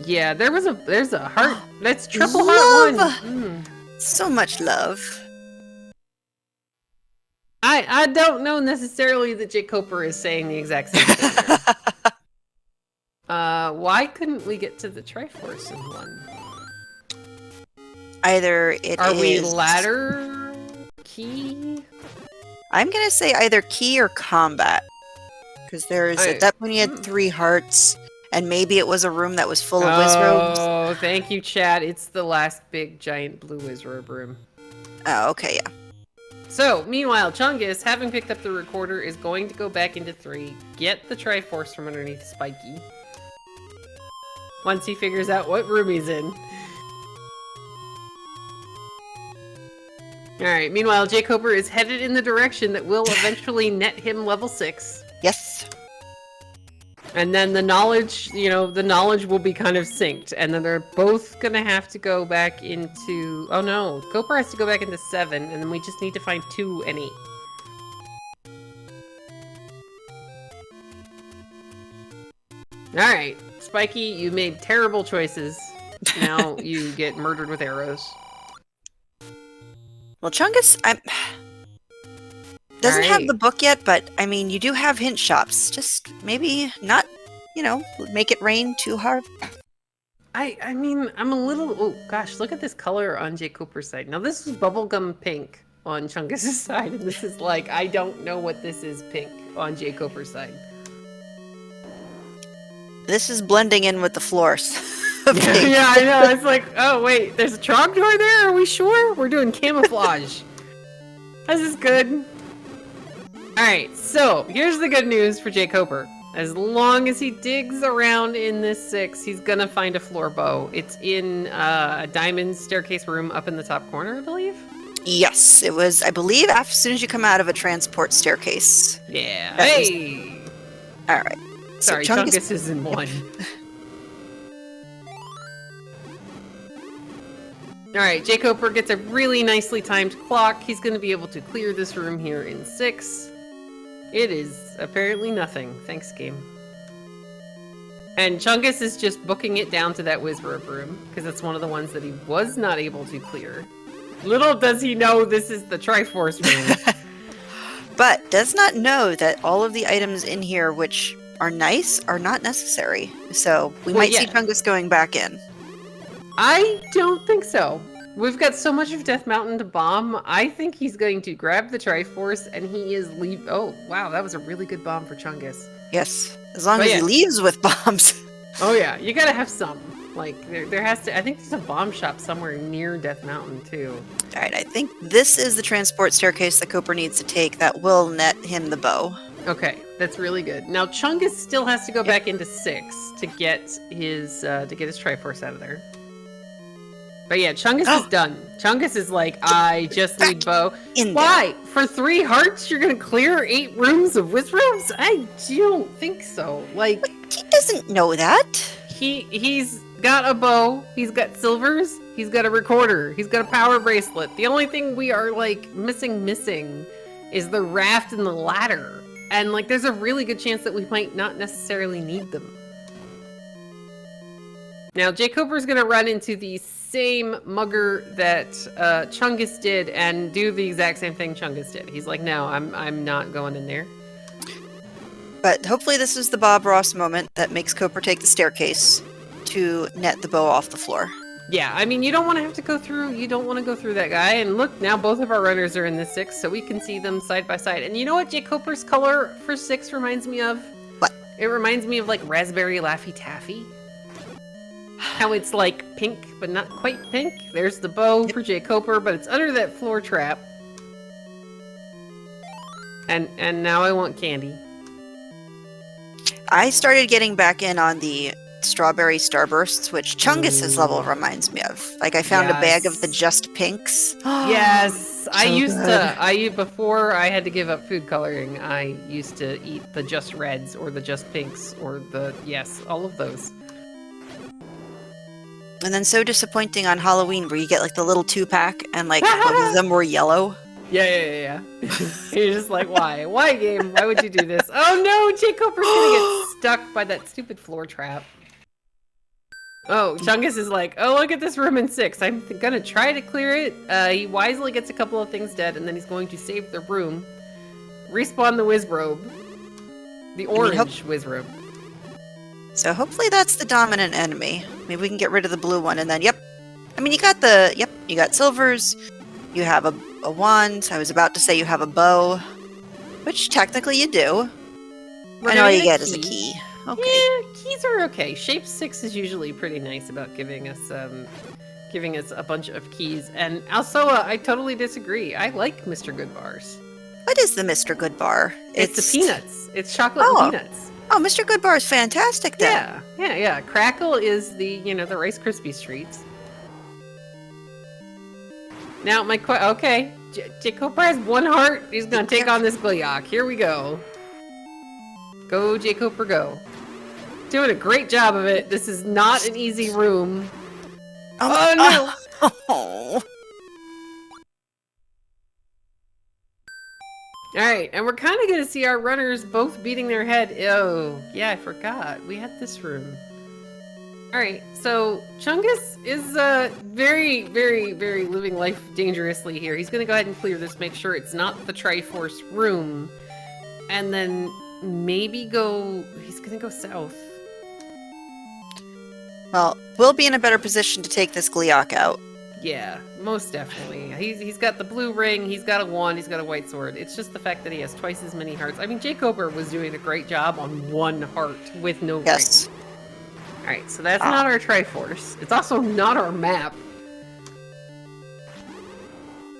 [SPEAKER 2] Yeah, there's a heart. That's triple heart
[SPEAKER 1] Love!
[SPEAKER 2] one.
[SPEAKER 1] So much love.
[SPEAKER 2] I don't know necessarily that jkoper is saying the exact same thing. Why couldn't we get to the Triforce in 1?
[SPEAKER 1] Either it
[SPEAKER 2] Are
[SPEAKER 1] is...
[SPEAKER 2] we ladder key?
[SPEAKER 1] I'm going to say either key or combat. Because there's... At that point, you had 3 hearts, and maybe it was a room that was full of wizrobes.
[SPEAKER 2] Oh, thank you, chat. It's the last big, giant blue wizrobe room.
[SPEAKER 1] Oh, okay, yeah.
[SPEAKER 2] So, meanwhile, Chungus, having picked up the recorder, is going to go back into 3, get the Triforce from underneath Spiky. Once he figures out what room he's in. Alright, meanwhile, jkoper is headed in the direction that will eventually net him level 6.
[SPEAKER 1] Yes.
[SPEAKER 2] And then the knowledge, the knowledge will be kind of synced. And then they're both gonna have to go back into... Oh no, Coper has to go back into 7, and then we just need to find 2 and 8. Alright, Spiky, you made terrible choices. Now you get murdered with arrows.
[SPEAKER 1] Well, Chungus doesn't have the book yet, but, I mean, you do have hint shops. Just maybe not, make it rain too hard.
[SPEAKER 2] I mean, I'm a little... Oh, gosh, look at this color on jkoper's side. Now, this is bubblegum pink on Chungus's side, and this is like, I don't know what this is pink on jkoper's side.
[SPEAKER 1] This is blending in with the floors.
[SPEAKER 2] Yeah, I know. It's like, oh, wait, there's a trogdor there? Are we sure? We're doing camouflage. This is good. Alright, so here's the good news for jkoper. As long as he digs around in this 6, he's gonna find a floor bow. It's in a diamond staircase room up in the top corner, I believe?
[SPEAKER 1] Yes, it was, I believe, as soon as you come out of a transport staircase.
[SPEAKER 2] Yeah.
[SPEAKER 1] Hey! Alright.
[SPEAKER 2] Sorry,
[SPEAKER 1] so
[SPEAKER 2] Chungus is in 1. Alright, jkoper gets a really nicely timed clock. He's going to be able to clear this room here in 6. It is apparently nothing. Thanks, game. And Chungus is just booking it down to that wizrobe room, because it's one of the ones that he was not able to clear. Little does he know this is the Triforce room.
[SPEAKER 1] But does not know that all of the items in here, which are nice, are not necessary. So we might see Chungus going back in.
[SPEAKER 2] I don't think so. We've got so much of Death Mountain to bomb. I think he's going to grab the Triforce and he is leave. Oh, wow, that was a really good bomb for Chungus.
[SPEAKER 1] Yes, as long as he leaves with bombs.
[SPEAKER 2] Oh yeah, you gotta have some. Like, there has to... I think there's a bomb shop somewhere near Death Mountain, too.
[SPEAKER 1] Alright, I think this is the transport staircase that Coper needs to take that will net him the bow.
[SPEAKER 2] Okay, that's really good. Now, Chungus still has to go back into 6 to get his Triforce out of there. But yeah, Chungus is done. Chungus is like, I just need bow. Why? For 3 hearts, you're gonna clear 8 rooms of wizrobes? I don't think so. Like,
[SPEAKER 1] but he doesn't know that.
[SPEAKER 2] He's got a bow. He's got silvers. He's got a recorder. He's got a power bracelet. The only thing we are like missing is the raft and the ladder. And like, there's a really good chance that we might not necessarily need them. Now, jkoper's gonna run into the same mugger that Chungus did and do the exact same thing Chungus did. He's like, no, I'm not going in there.
[SPEAKER 1] But hopefully this is the Bob Ross moment that makes Coper take the staircase to net the bow off the floor.
[SPEAKER 2] Yeah, I mean, you don't want to have to go through, you don't want to go through that guy. And look, now both of our runners are in the 6, so we can see them side by side. And you know what jkoper's color for 6 reminds me of?
[SPEAKER 1] What?
[SPEAKER 2] It reminds me of like Raspberry Laffy Taffy. How it's like pink, but not quite pink. There's the bow for jkoper, but it's under that floor trap. And now I want candy.
[SPEAKER 1] I started getting back in on the strawberry starbursts, which Chungus's level reminds me of. Like I found a bag of the just pinks.
[SPEAKER 2] Yes, I used
[SPEAKER 1] good.
[SPEAKER 2] to. Before I had to give up food coloring, I used to eat the just reds or the just pinks or the all of those.
[SPEAKER 1] And then so disappointing on Halloween where you get like the little 2-pack and like both of them were yellow.
[SPEAKER 2] Yeah. You're just like, why? Why, game? Why would you do this? Oh no, jkoper's gonna get stuck by that stupid floor trap. Oh, Chungus is like, oh, look at this room in 6. I'm gonna try to clear it. He wisely gets a couple of things dead, and then he's going to save the room. Respawn the Wizrobe. The orange Wizrobe.
[SPEAKER 1] So hopefully that's the dominant enemy. Maybe we can get rid of the blue one and then, yep. I mean, you got silvers. You have a wand. I was about to say you have a bow, which technically you do. And all you get is a key. Okay.
[SPEAKER 2] Yeah, keys are okay. Shape 6 is usually pretty nice about giving us a bunch of keys. And also, I totally disagree. I like Mr. Goodbars.
[SPEAKER 1] What is the Mr. Goodbar?
[SPEAKER 2] It's the peanuts. It's chocolate and peanuts.
[SPEAKER 1] Oh, Mr. Goodbar is fantastic then.
[SPEAKER 2] Yeah. Crackle is the the Rice Krispie treats. Now okay, jkoper has 1 heart. He's gonna take on this Gliok. Here we go. Go jkoper, go. Doing a great job of it. This is not an easy room. Oh no!
[SPEAKER 1] Oh.
[SPEAKER 2] Alright, and we're kind of going to see our runners both beating their head. Oh, yeah, I forgot. We had this room. Alright, so Chungus is very, very, very living life dangerously here. He's going to go ahead and clear this, make sure it's not the Triforce room. And then maybe he's going to go south.
[SPEAKER 1] Well, we'll be in a better position to take this Gliok out.
[SPEAKER 2] Yeah, most definitely. He's got the blue ring, he's got a wand, he's got a white sword. It's just the fact that he has twice as many hearts. I mean, jkoper was doing a great job on 1 heart with no ring.
[SPEAKER 1] Yes.
[SPEAKER 2] Alright, so that's not our Triforce. It's also not our map.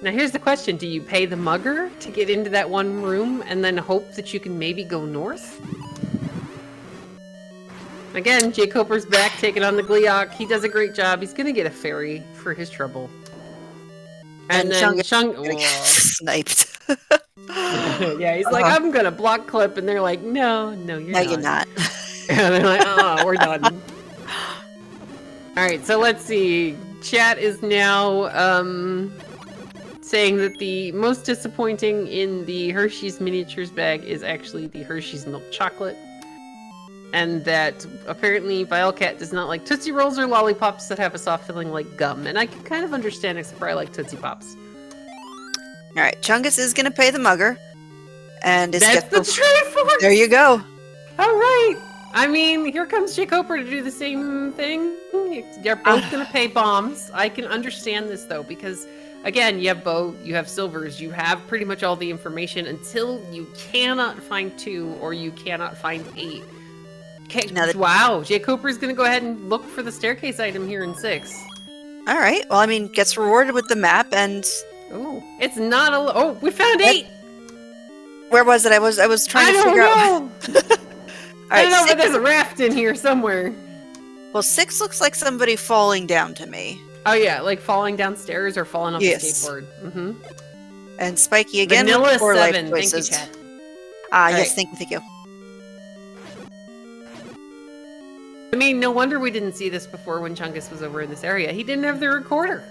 [SPEAKER 2] Now here's the question, do you pay the mugger to get into that one room and then hope that you can maybe go north? Again, jkoper's back taking on the Gliok. He does a great job. He's gonna get a fairy for his trouble. And then
[SPEAKER 1] sniped.
[SPEAKER 2] Yeah, he's like, I'm gonna block clip, and they're like, no, you're not.
[SPEAKER 1] You're not.
[SPEAKER 2] And they're like, oh, we're done. Alright, so let's see. Chat is now saying that the most disappointing in the Hershey's miniatures bag is actually the Hershey's milk chocolate. And that apparently Vilecat does not like Tootsie Rolls or lollipops that have a soft filling like gum. And I can kind of understand, except for I like Tootsie Pops.
[SPEAKER 1] Alright, Chungus is going to pay the mugger. And
[SPEAKER 2] that's the Triforce!
[SPEAKER 1] There you go.
[SPEAKER 2] Alright. I mean, here comes jkoper to do the same thing. They're both going to pay bombs. I can understand this, though, because, again, you have bow, you have silvers, you have pretty much all the information until you cannot find 2 or you cannot find 8. Okay, wow, jkoper's gonna go ahead and look for the staircase item here in 6.
[SPEAKER 1] Alright, well, I mean, gets rewarded with the map and...
[SPEAKER 2] Oh, it's not a... Oh, we found 8!
[SPEAKER 1] Where was it? I was trying to figure out...
[SPEAKER 2] I don't know, but there's a raft in here somewhere.
[SPEAKER 1] Well, 6 looks like somebody falling down to me.
[SPEAKER 2] Oh yeah, like falling downstairs or falling off the skateboard. Mm-hmm.
[SPEAKER 1] And Spiky again
[SPEAKER 2] Vanilla
[SPEAKER 1] with 4 life
[SPEAKER 2] 7,
[SPEAKER 1] choices.
[SPEAKER 2] thank you, Chad.
[SPEAKER 1] Yes, thank you.
[SPEAKER 2] I mean, no wonder we didn't see this before when Chungus was over in this area. He didn't have the recorder.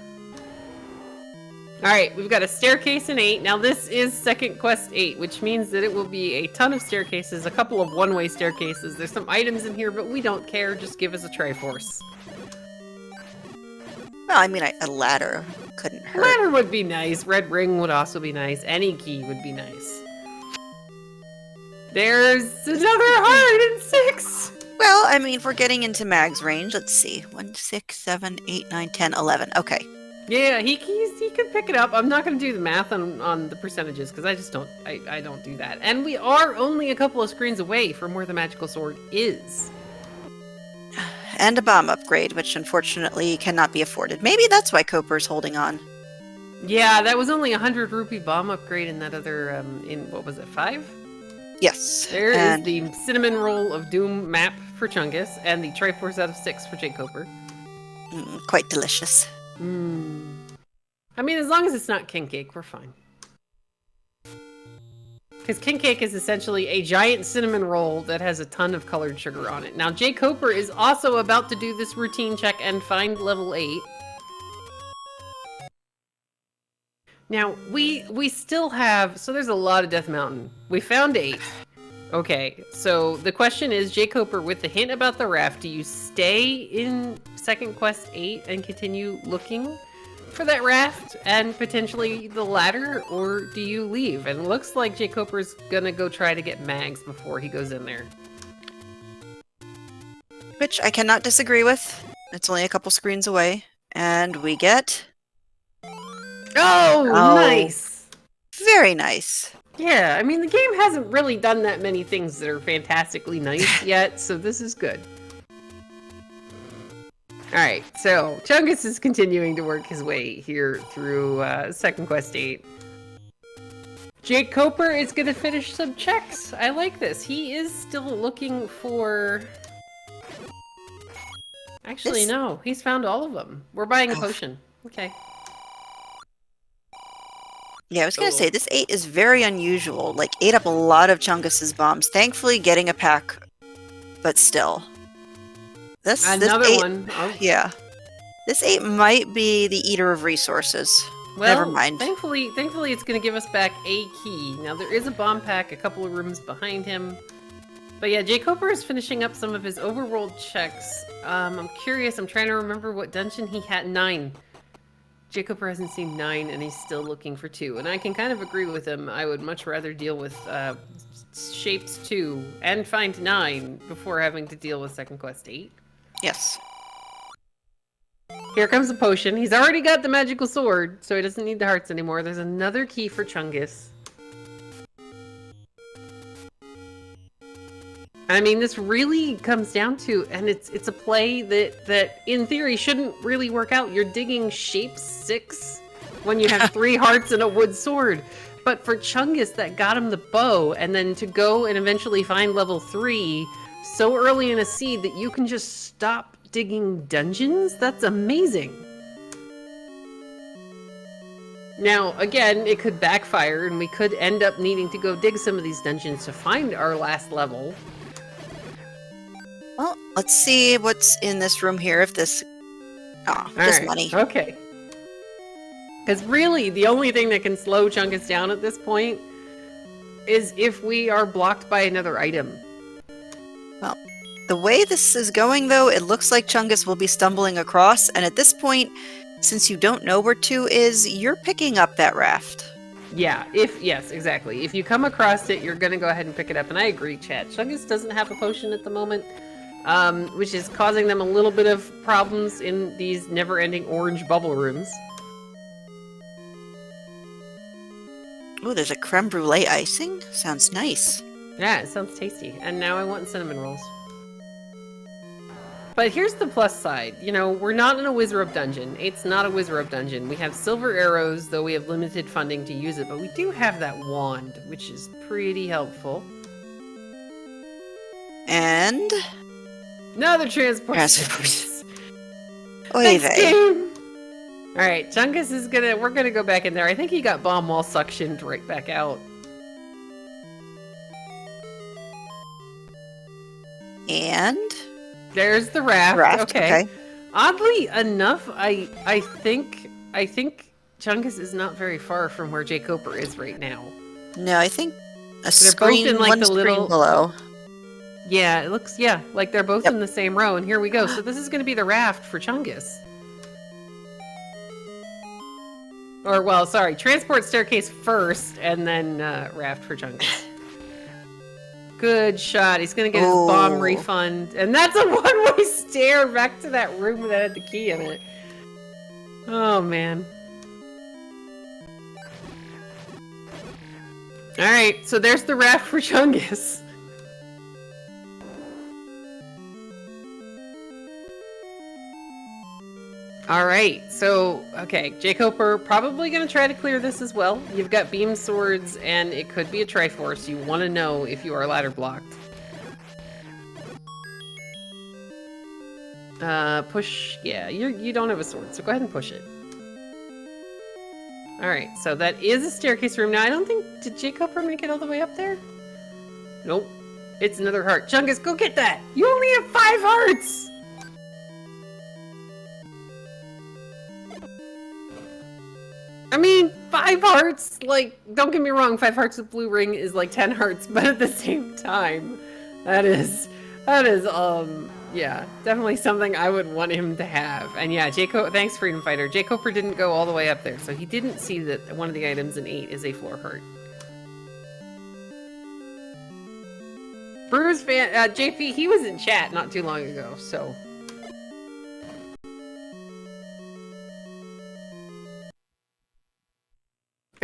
[SPEAKER 2] All right, we've got a staircase in 8. Now this is second quest 8, which means that it will be a ton of staircases, a couple of one-way staircases. There's some items in here, but we don't care. Just give us a Triforce.
[SPEAKER 1] Well, I mean, a ladder couldn't hurt.
[SPEAKER 2] Ladder would be nice. Red ring would also be nice. Any key would be nice. There's another heart in 6.
[SPEAKER 1] Well, I mean, if we're getting into Mag's range, let's see. 1, 6, 7, 8, 9, 10, 11. Okay.
[SPEAKER 2] Yeah, he could pick it up. I'm not going to do the math on the percentages because I just don't I don't do that. And we are only a couple of screens away from where the magical sword is.
[SPEAKER 1] And a bomb upgrade, which unfortunately cannot be afforded. Maybe that's why Coper's holding on.
[SPEAKER 2] Yeah, that was only 100 rupee bomb upgrade in that other in what was it, 5?
[SPEAKER 1] Yes.
[SPEAKER 2] There is the cinnamon roll of doom map for Chungus and the Triforce out of 6 for jkoper.
[SPEAKER 1] Quite delicious.
[SPEAKER 2] I mean, as long as it's not king cake, we're fine. Because king cake is essentially a giant cinnamon roll that has a ton of colored sugar on it. Now, jkoper is also about to do this routine check and find level 8. Now, we still have... So there's a lot of Death Mountain. We found 8. Okay, so the question is, jkoper, with the hint about the raft, do you stay in second quest 8 and continue looking for that raft and potentially the ladder, or do you leave? And it looks like jkoper's gonna go try to get Mags before he goes in there.
[SPEAKER 1] Which I cannot disagree with. It's only a couple screens away. And we get...
[SPEAKER 2] Oh, nice!
[SPEAKER 1] Very nice.
[SPEAKER 2] Yeah, I mean, the game hasn't really done that many things that are fantastically nice yet, so this is good. Alright, so Chungus is continuing to work his way here through second quest 8. jkoper is going to finish some checks. I like this. He is still looking for... Actually, no. He's found all of them. We're buying a potion. Okay.
[SPEAKER 1] Yeah, I was going to say, this 8 is very unusual. Like, ate up a lot of Chungus's bombs. Thankfully, getting a pack, but still.
[SPEAKER 2] Another
[SPEAKER 1] 8,
[SPEAKER 2] one. Oh.
[SPEAKER 1] Yeah. This 8 might be the eater of resources.
[SPEAKER 2] Well,
[SPEAKER 1] never mind.
[SPEAKER 2] Thankfully, it's going to give us back a key. Now, there is a bomb pack a couple of rooms behind him. But yeah, jkoper is finishing up some of his overworld checks. I'm curious. I'm trying to remember what dungeon he had. 9. jkoper hasn't seen 9, and he's still looking for 2. And I can kind of agree with him. I would much rather deal with Shapes 2 and find 9 before having to deal with second quest 8.
[SPEAKER 1] Yes.
[SPEAKER 2] Here comes the potion. He's already got the magical sword, so he doesn't need the hearts anymore. There's another key for Chungus. I mean, this really comes down to, and it's a play that in theory shouldn't really work out. You're digging shape 6 when you have 3 hearts and a wood sword. But for Chungus, that got him the bow, and then to go and eventually find level 3 so early in a seed that you can just stop digging dungeons? That's amazing. Now, again, it could backfire, and we could end up needing to go dig some of these dungeons to find our last level.
[SPEAKER 1] Well, let's see what's in this room here. If this... this
[SPEAKER 2] right.
[SPEAKER 1] money.
[SPEAKER 2] Okay. Because really, the only thing that can slow Chungus down at this point is if we are blocked by another item.
[SPEAKER 1] Well, the way this is going, though, it looks like Chungus will be stumbling across, and at this point, since you don't know where 2 is, you're picking up that raft.
[SPEAKER 2] Yeah, yes, exactly. If you come across it, you're going to go ahead and pick it up. And I agree, chat. Chungus doesn't have a potion at the moment, which is causing them a little bit of problems in these never-ending orange bubble rooms.
[SPEAKER 1] Oh, there's a creme brulee icing? Sounds nice.
[SPEAKER 2] Yeah, it sounds tasty. And now I want cinnamon rolls. But here's the plus side. You know, we're not in a Wizrobe dungeon. It's not a Wizrobe dungeon. We have silver arrows, though we have limited funding to use it. But we do have that wand, which is pretty helpful.
[SPEAKER 1] And...
[SPEAKER 2] another transport.
[SPEAKER 1] Oy
[SPEAKER 2] Thanks,
[SPEAKER 1] vey.
[SPEAKER 2] game! Alright, Chungus is we're gonna go back in there. I think he got bomb wall suctioned right back out.
[SPEAKER 1] And...
[SPEAKER 2] there's the raft.
[SPEAKER 1] Raft,
[SPEAKER 2] okay.
[SPEAKER 1] okay.
[SPEAKER 2] Oddly enough, I think Chungus is not very far from where jkoper is right now.
[SPEAKER 1] No, I think a
[SPEAKER 2] They're both in, like,
[SPEAKER 1] one
[SPEAKER 2] the
[SPEAKER 1] screen
[SPEAKER 2] little...
[SPEAKER 1] below.
[SPEAKER 2] Yeah, it looks, yeah, like they're both
[SPEAKER 1] Yep.
[SPEAKER 2] in the same row, and here we go. So this is going to be the raft for Chungus. Or, well, sorry, transport staircase first, and then raft for Chungus. Good shot. He's going to get his bomb refund. And that's a one-way stair back to that room that had the key in it. Oh, man. Alright, so there's the raft for Chungus. Alright, so, okay, jkoper probably going to try to clear this as well. You've got beam swords, and it could be a Triforce. You want to know if you are ladder blocked. Push, yeah, you don't have a sword, so go ahead and push it. Alright, so that is a staircase room. Now, I don't think, did jkoper make it all the way up there? Nope. It's another heart. Chungus, go get that! You only have 5 hearts! I mean, 5 hearts, like, don't get me wrong, 5 hearts with blue ring is like 10 hearts, but at the same time, that is, yeah, definitely something I would want him to have. And yeah, thanks Freedom Fighter. jkoper didn't go all the way up there, so he didn't see that one of the items in 8 is a floor heart. Bruce fan, JP, he was in chat not too long ago, so.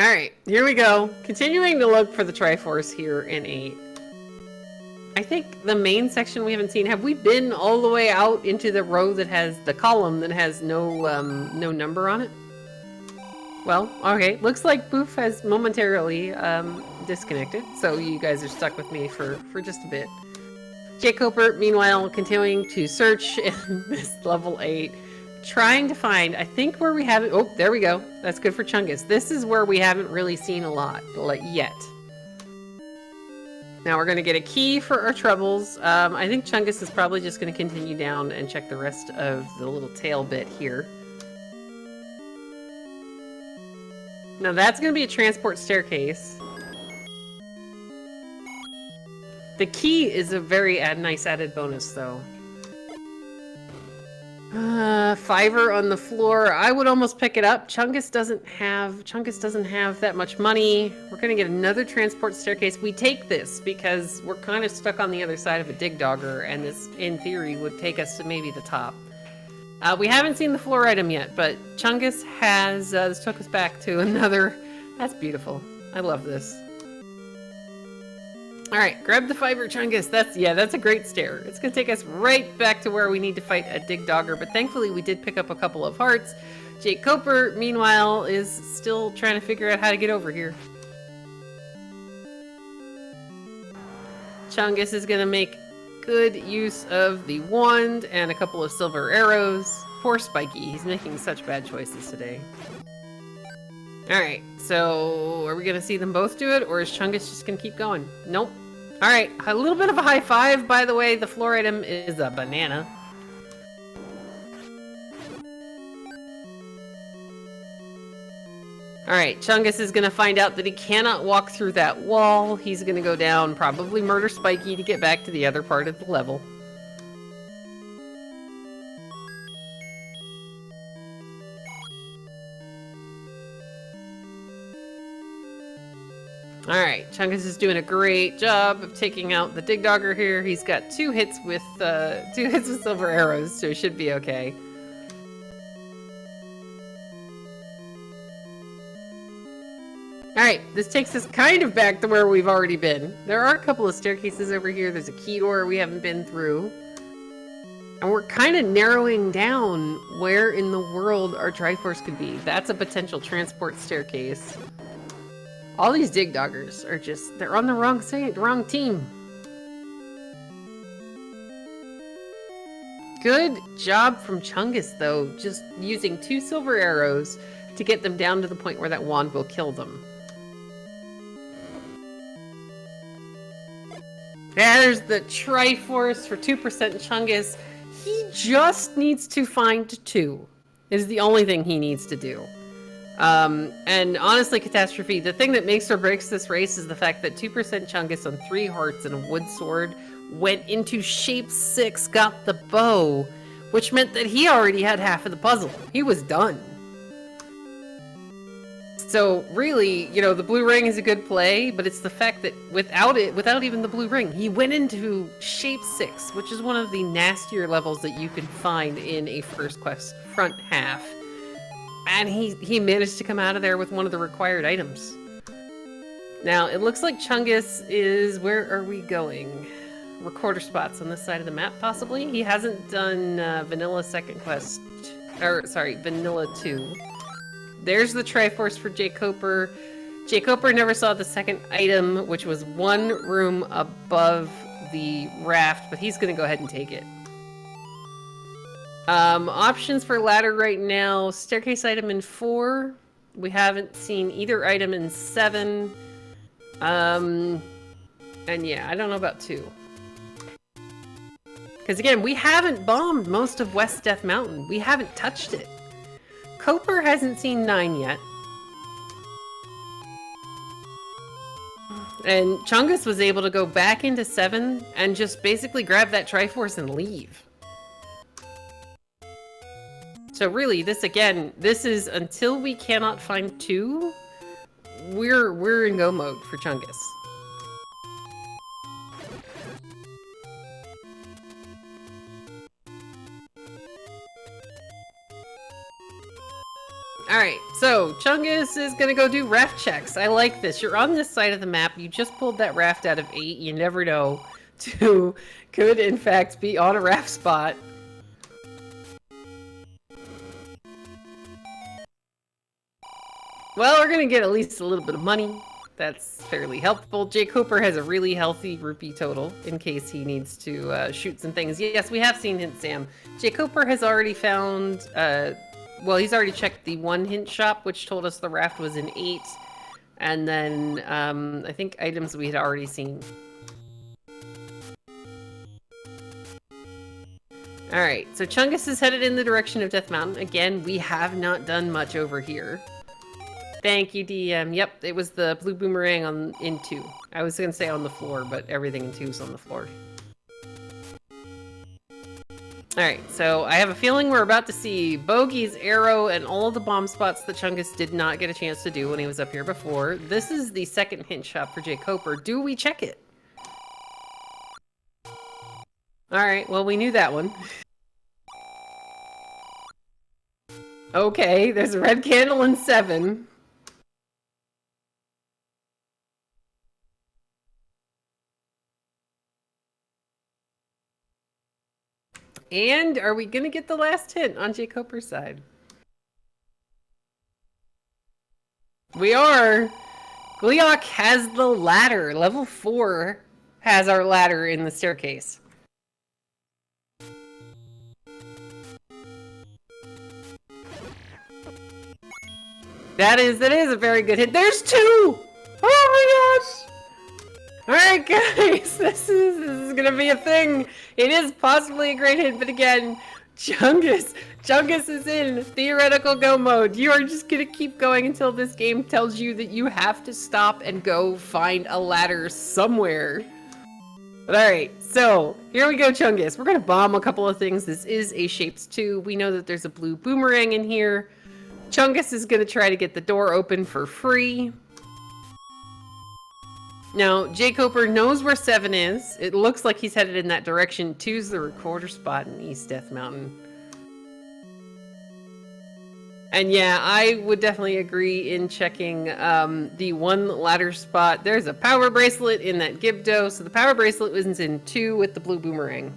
[SPEAKER 2] Alright, here we go. Continuing to look for the Triforce here in 8. I think the main section we haven't seen, have we been all the way out into the row that has the column that has no number on it? Well, okay, looks like Boof has momentarily disconnected, so you guys are stuck with me for just a bit. jkoper, meanwhile, continuing to search in this level 8. Trying to find, I think where we haven't, oh, there we go. That's good for Chungus. This is where we haven't really seen a lot, yet. Now we're going to get a key for our troubles. I think Chungus is probably just going to continue down and check the rest of the little tail bit here. Now that's going to be a transport staircase. The key is a very nice added bonus, though. $5 on the floor. I would almost pick it up. Chungus doesn't have that much money. We're gonna get another transport staircase. We take this because we're kind of stuck on the other side of a dig dogger, and this, in theory, would take us to maybe the top. We haven't seen the floor item yet, but Chungus has, this took us back to another, that's beautiful. I love this. Alright, grab the fiber, Chungus. That's a great stair. It's gonna take us right back to where we need to fight a dig dogger, but thankfully we did pick up a couple of hearts. jkoper, meanwhile, is still trying to figure out how to get over here. Chungus is gonna make good use of the wand and a couple of silver arrows. Poor Spiky, he's making such bad choices today. Alright, so are we gonna see them both do it, or is Chungus just gonna keep going? Nope. Alright, a little bit of a high five, by the way. The floor item is a banana. Alright, Chungus is gonna find out that he cannot walk through that wall. He's gonna go down, probably murder Spiky to get back to the other part of the level. Alright, Chungus is doing a great job of taking out the dig dogger here. He's got 2 hits with silver arrows, so he should be okay. Alright, this takes us kind of back to where we've already been. There are a couple of staircases over here. There's a key door we haven't been through. And we're kind of narrowing down where in the world our Triforce could be. That's a potential transport staircase. All these dig doggers are just, they're on the wrong side, wrong team. Good job from Chungus, though, just using 2 silver arrows to get them down to the point where that wand will kill them. There's the Triforce for 2% Chungus. He just needs to find 2. Is the only thing he needs to do. And honestly, Catastrophe, the thing that makes or breaks this race is the fact that 2% Chungus on 3 hearts and a wood sword went into shape 6, got the bow, which meant that he already had half of the puzzle. He was done. So really, you know, the blue ring is a good play, but it's the fact that without even the blue ring, he went into shape 6, which is one of the nastier levels that you can find in a first quest front half. And he managed to come out of there with one of the required items. Now, it looks like Chungus is... Where are we going? Recorder spots on this side of the map, possibly? He hasn't done Vanilla second quest... Or, sorry, Vanilla 2. There's the Triforce for jkoper. jkoper never saw the second item, which was 1 room above the raft, but he's gonna go ahead and take it. Options for ladder right now, staircase item in 4. We haven't seen either item in 7. And yeah, I don't know about 2. Because again, we haven't bombed most of West Death Mountain. We haven't touched it. Koper hasn't seen 9 yet. And Chungus was able to go back into 7 and just basically grab that Triforce and leave. So really, this is until we cannot find 2, we're in go mode for Chungus. Alright, so Chungus is gonna go do raft checks. I like this. You're on this side of the map. You just pulled that raft out of 8. You never know. 2 could, in fact, be on a raft spot. Well, we're gonna get at least a little bit of money. That's fairly helpful. jkoper has a really healthy rupee total in case he needs to shoot some things. Yes, we have seen Hint Sam. jkoper has already found... well, he's already checked the 1 hint shop, which told us the raft was in 8. And then, I think items we had already seen. Alright, so Chungus is headed in the direction of Death Mountain. Again, we have not done much over here. Thank you, DM. Yep, it was the blue boomerang in 2. I was gonna say on the floor, but everything in 2 is on the floor. Alright, so I have a feeling we're about to see Bogey's arrow and all of the bomb spots that Chungus did not get a chance to do when he was up here before. This is the second hint shop for jkoper. Do we check it? Alright, well, we knew that one. Okay, there's a red candle in 7. And are we gonna get the last hint on jkoper's side? We are! Gleok has the ladder. Level 4 has our ladder in the staircase. That is a very good hit. There's 2! Oh my gosh! Alright guys, this is gonna be a thing. It is possibly a great hit, but again, Chungus is in theoretical go mode. You are just gonna keep going until this game tells you that you have to stop and go find a ladder somewhere. But alright, so here we go, Chungus. We're gonna bomb a couple of things. This is a Shapes 2. We know that there's a blue boomerang in here. Chungus is gonna try to get the door open for free. Now, jkoper knows where 7 is. It looks like he's headed in that direction. 2's the recorder spot in East Death Mountain. And yeah, I would definitely agree in checking the 1 ladder spot. There's a power bracelet in that Gibdo, so the power bracelet was in 2 with the blue boomerang.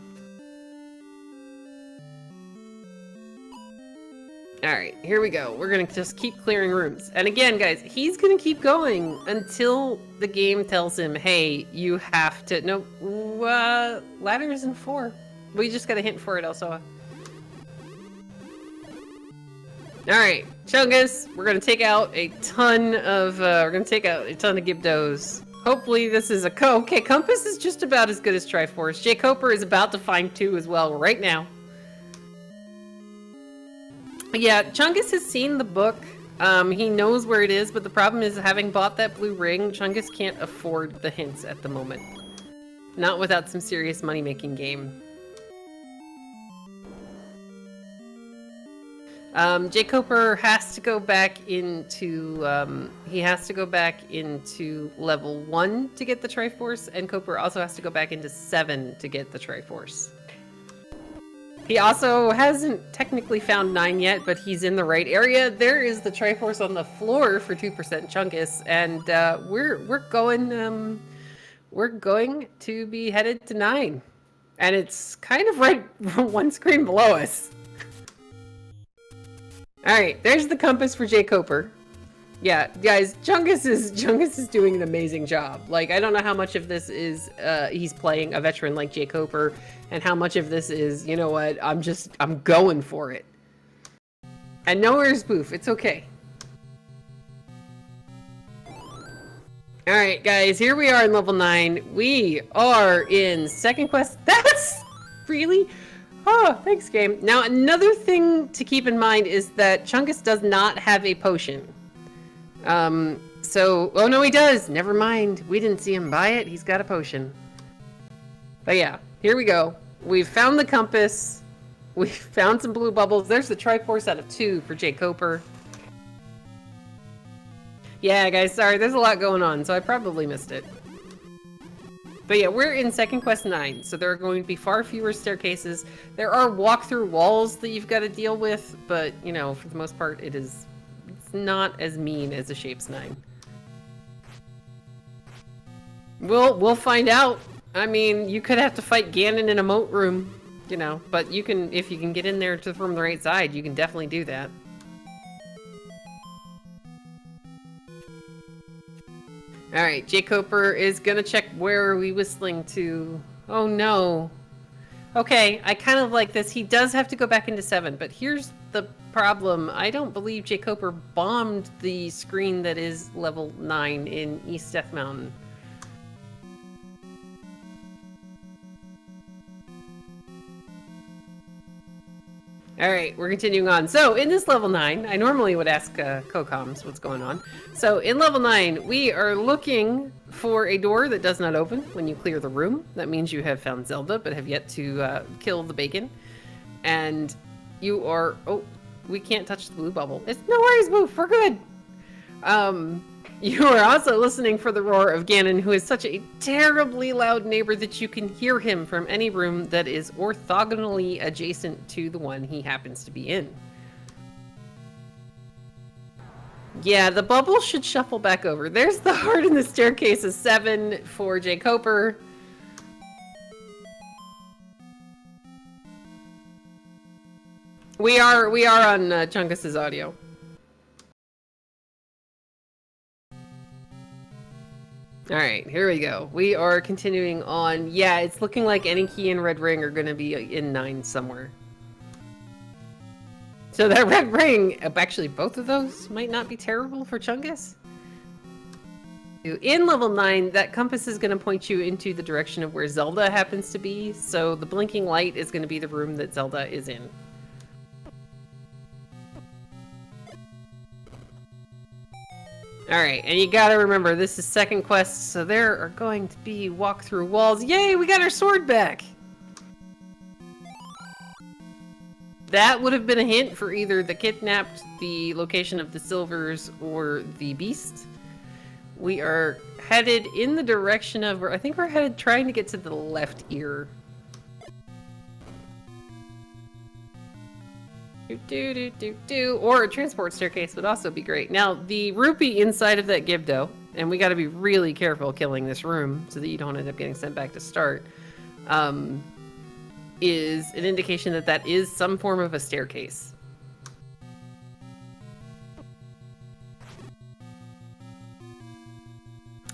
[SPEAKER 2] Alright, here we go. We're gonna just keep clearing rooms. And again, guys, he's gonna keep going until the game tells him, hey, you have to... No, ladder's in 4. We just got a hint for it, also. Alright, Chungus, we're gonna take out a ton of, Gibdos. Hopefully this is a okay, Compass is just about as good as Triforce. jkoper is about to find 2 as well right now. Yeah, Chungus has seen the book. He knows where it is, but the problem is, having bought that blue ring, Chungus can't afford the hints at the moment. Not without some serious money-making game. Jkoper has to go back into, he has to go back into level 1 to get the Triforce, and Koper also has to go back into 7 to get the Triforce. He also hasn't technically found 9 yet, but he's in the right area. There is the Triforce on the floor for 2% Chungus, and we're going to be headed to 9. And it's kind of right one screen below us. Alright, there's the compass for Jkoper. Yeah, guys, Chungus is doing an amazing job. Like, I don't know how much of this is he's playing a veteran like Jkoper, and how much of this is, you know what, I'm going for it. And nowhere's Boof, it's okay. Alright, guys, here we are in level 9. We are in second quest. That's really... Oh, thanks, game. Now, another thing to keep in mind is that Chungus does not have a potion. Oh no, he does. Never mind. We didn't see him buy it. He's got a potion. But yeah, here we go. We've found the compass. We found some blue bubbles. There's the Triforce out of 2 for Jkoper. Yeah, guys, sorry. There's a lot going on, so I probably missed it. But yeah, we're in second quest 9, so there are going to be far fewer staircases. There are walk-through walls that you've got to deal with, but, you know, for the most part, it's not as mean as a Shapes 9. We'll find out. I mean, you could have to fight Ganon in a moat room, you know, but you can, if you can get in there from the right side, you can definitely do that. Alright, Jkoper is gonna check where are we whistling to. Oh no. Okay, I kind of like this. He does have to go back into 7, but here's the problem. I don't believe Jkoper bombed the screen that is level 9 in East Death Mountain. Alright, we're continuing on. So, in this level 9, I normally would ask Cocoms what's going on. So, in level 9, we are looking for a door that does not open when you clear the room. That means you have found Zelda, but have yet to kill the bacon. And you are... Oh, we can't touch the blue bubble. It's no worries, Boof, we're good! You are also listening for the roar of Ganon, who is such a terribly loud neighbor that you can hear him from any room that is orthogonally adjacent to the one he happens to be in. Yeah, the bubble should shuffle back over. There's the heart in the staircase of 7 for Jkoper. We are on Chungus's audio. Alright, here we go. We are continuing on. Yeah, it's looking like any key and red ring are going to be in 9 somewhere. So that red ring, actually both of those might not be terrible for Chungus. In level 9, that compass is going to point you into the direction of where Zelda happens to be, so the blinking light is going to be the room that Zelda is in. Alright, and you gotta remember, this is second quest, so there are going to be walk-through walls. Yay, we got our sword back! That would have been a hint for either the kidnapped, the location of the silvers, or the beast. We are headed in the direction of... I think we're headed trying to get to the left ear. Or a transport staircase would also be great. Now, the rupee inside of that Gibdo, and we got to be really careful killing this room so that you don't end up getting sent back to start, is an indication that that is some form of a staircase.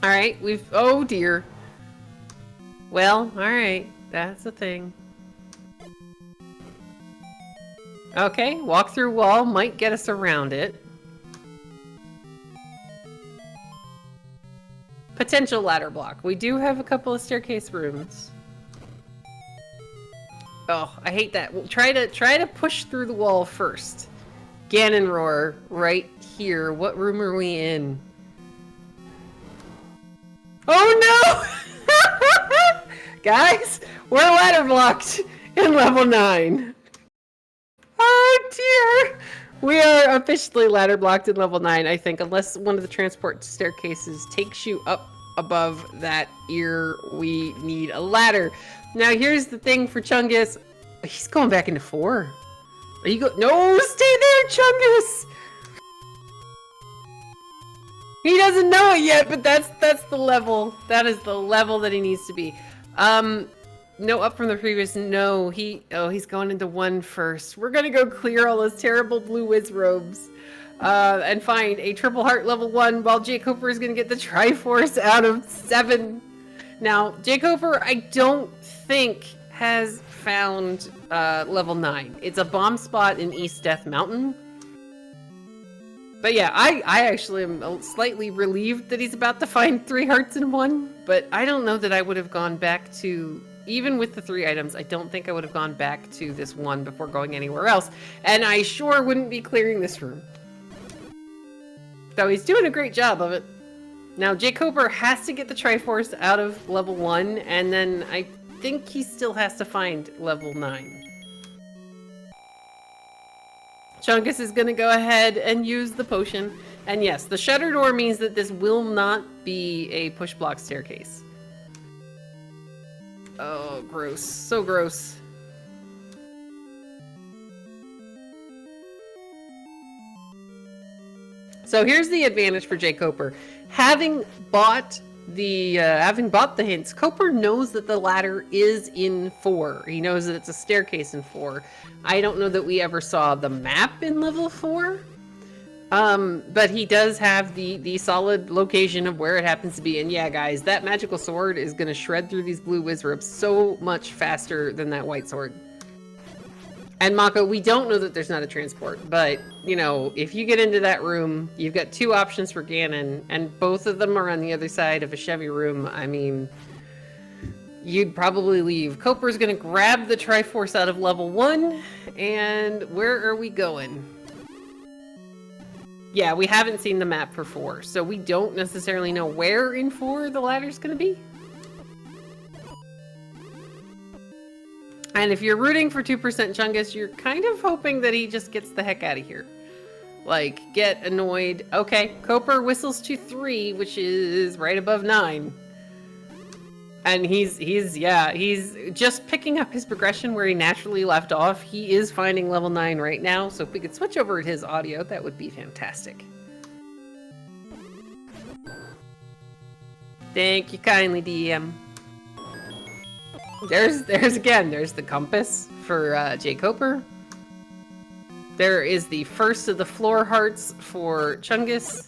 [SPEAKER 2] Alright, oh dear. Well, alright, that's a thing. Okay, walk through wall might get us around it. Potential ladder block. We do have a couple of staircase rooms. Oh, I hate that. We'll try to push through the wall first. Ganon Roar right here. What room are we in? Oh no! Guys, we're ladder blocked in level 9. Oh dear! We are officially ladder blocked in level 9, I think, unless one of the transport staircases takes you up above that ear. We need a ladder. Now here's the thing for Chungus. He's going back into 4. Are you No, stay there, Chungus! He doesn't know it yet, but that's the level. That is the level that he needs to be. No, up from the previous. No, he's going into 1 first. We're gonna go clear all those terrible blue whiz robes, and find a triple heart level 1, while jkoper is gonna get the Triforce out of 7. Now, jkoper, I don't think has found level 9. It's a bomb spot in East Death Mountain. But yeah, I actually am slightly relieved that he's about to find 3 hearts in 1, but I don't know that I would have gone back to, even with the 3 items, I don't think I would have gone back to this 1 before going anywhere else, and I sure wouldn't be clearing this room. So he's doing a great job of it. Now, jkoper has to get the Triforce out of level 1, and then I think he still has to find level 9. Chungus is going to go ahead and use the potion. And yes, the shutter door means that this will not be a push block staircase. Oh, gross. So gross. So here's the advantage for jkoper. Having bought the hints, Koper knows that the ladder is in 4. He knows that it's a staircase in 4. I don't know that we ever saw the map in level 4. But he does have the solid location of where it happens to be. And yeah, guys, that magical sword is going to shred through these blue whiz ropes so much faster than that white sword. And Mako, we don't know that there's not a transport, but, you know, if you get into that room, you've got 2 options for Ganon, and both of them are on the other side of a Chevy room. I mean, you'd probably leave. Koper's gonna grab the Triforce out of level 1, and where are we going? Yeah, we haven't seen the map for 4, so we don't necessarily know where in 4 the ladder's gonna be. And if you're rooting for 2% Chungus, you're kind of hoping that he just gets the heck out of here. Like, get annoyed. Okay, Koper whistles to 3, which is right above 9. And he's just picking up his progression where he naturally left off. He is finding level 9 right now, so if we could switch over to his audio, that would be fantastic. Thank you kindly, DM. There's the compass for jkoper. There is the first of the floor hearts for Chungus.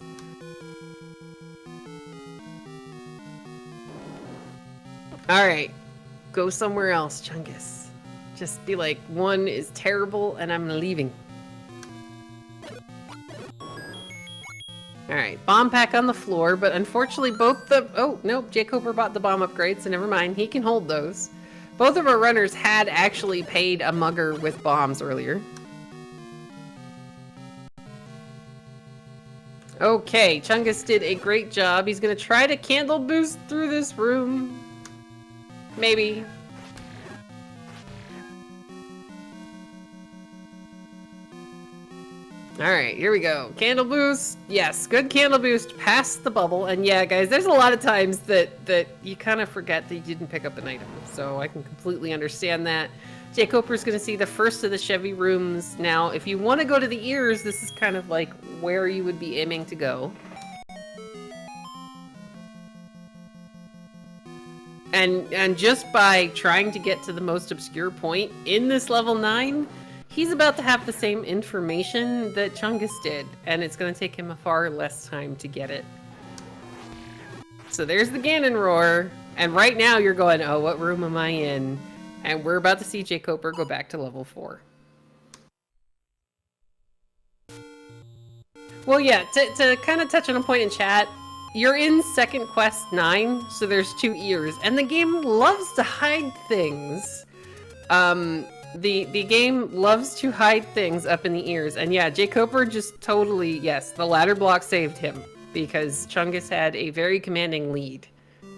[SPEAKER 2] Alright, go somewhere else, Chungus. Just be like, 1 is terrible and I'm leaving. Alright, bomb pack on the floor, but unfortunately both the... Oh, nope, jkoper bought the bomb upgrade, so never mind, he can hold those. Both of our runners had actually paid a mugger with bombs earlier. Okay, Chungus did a great job. He's gonna try to candle boost through this room. Maybe. Alright, here we go. Candle boost. Yes, good candle boost past the bubble. And yeah, guys, there's a lot of times that you kind of forget that you didn't pick up an item. So I can completely understand that. jkoper's going to see the first of the Chevy rooms. Now, if you want to go to the ears, this is kind of like where you would be aiming to go. And just by trying to get to the most obscure point in this level 9, he's about to have the same information that Chungus did, and it's going to take him a far less time to get it. So there's the Ganon Roar, and right now you're going, oh, what room am I in? And we're about to see jkoper go back to level 4. Well, yeah, to kind of touch on a point in chat, you're in second quest 9, so there's 2 ears, and the game loves to hide things. The game loves to hide things up in the ears. And yeah, jkoper just totally, yes, the ladder block saved him. Because Chungus had a very commanding lead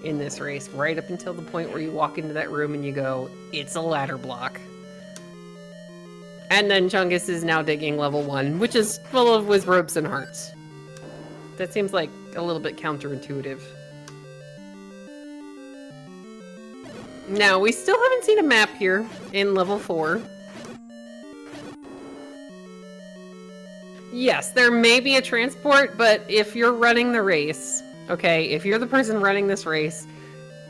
[SPEAKER 2] in this race, right up until the point where you walk into that room and you go, it's a ladder block. And then Chungus is now digging level 1, which is full of with ropes and hearts. That seems like a little bit counterintuitive. Now, we still haven't seen a map here in level 4. Yes, there may be a transport, but if you're running the race, okay, if you're the person running this race,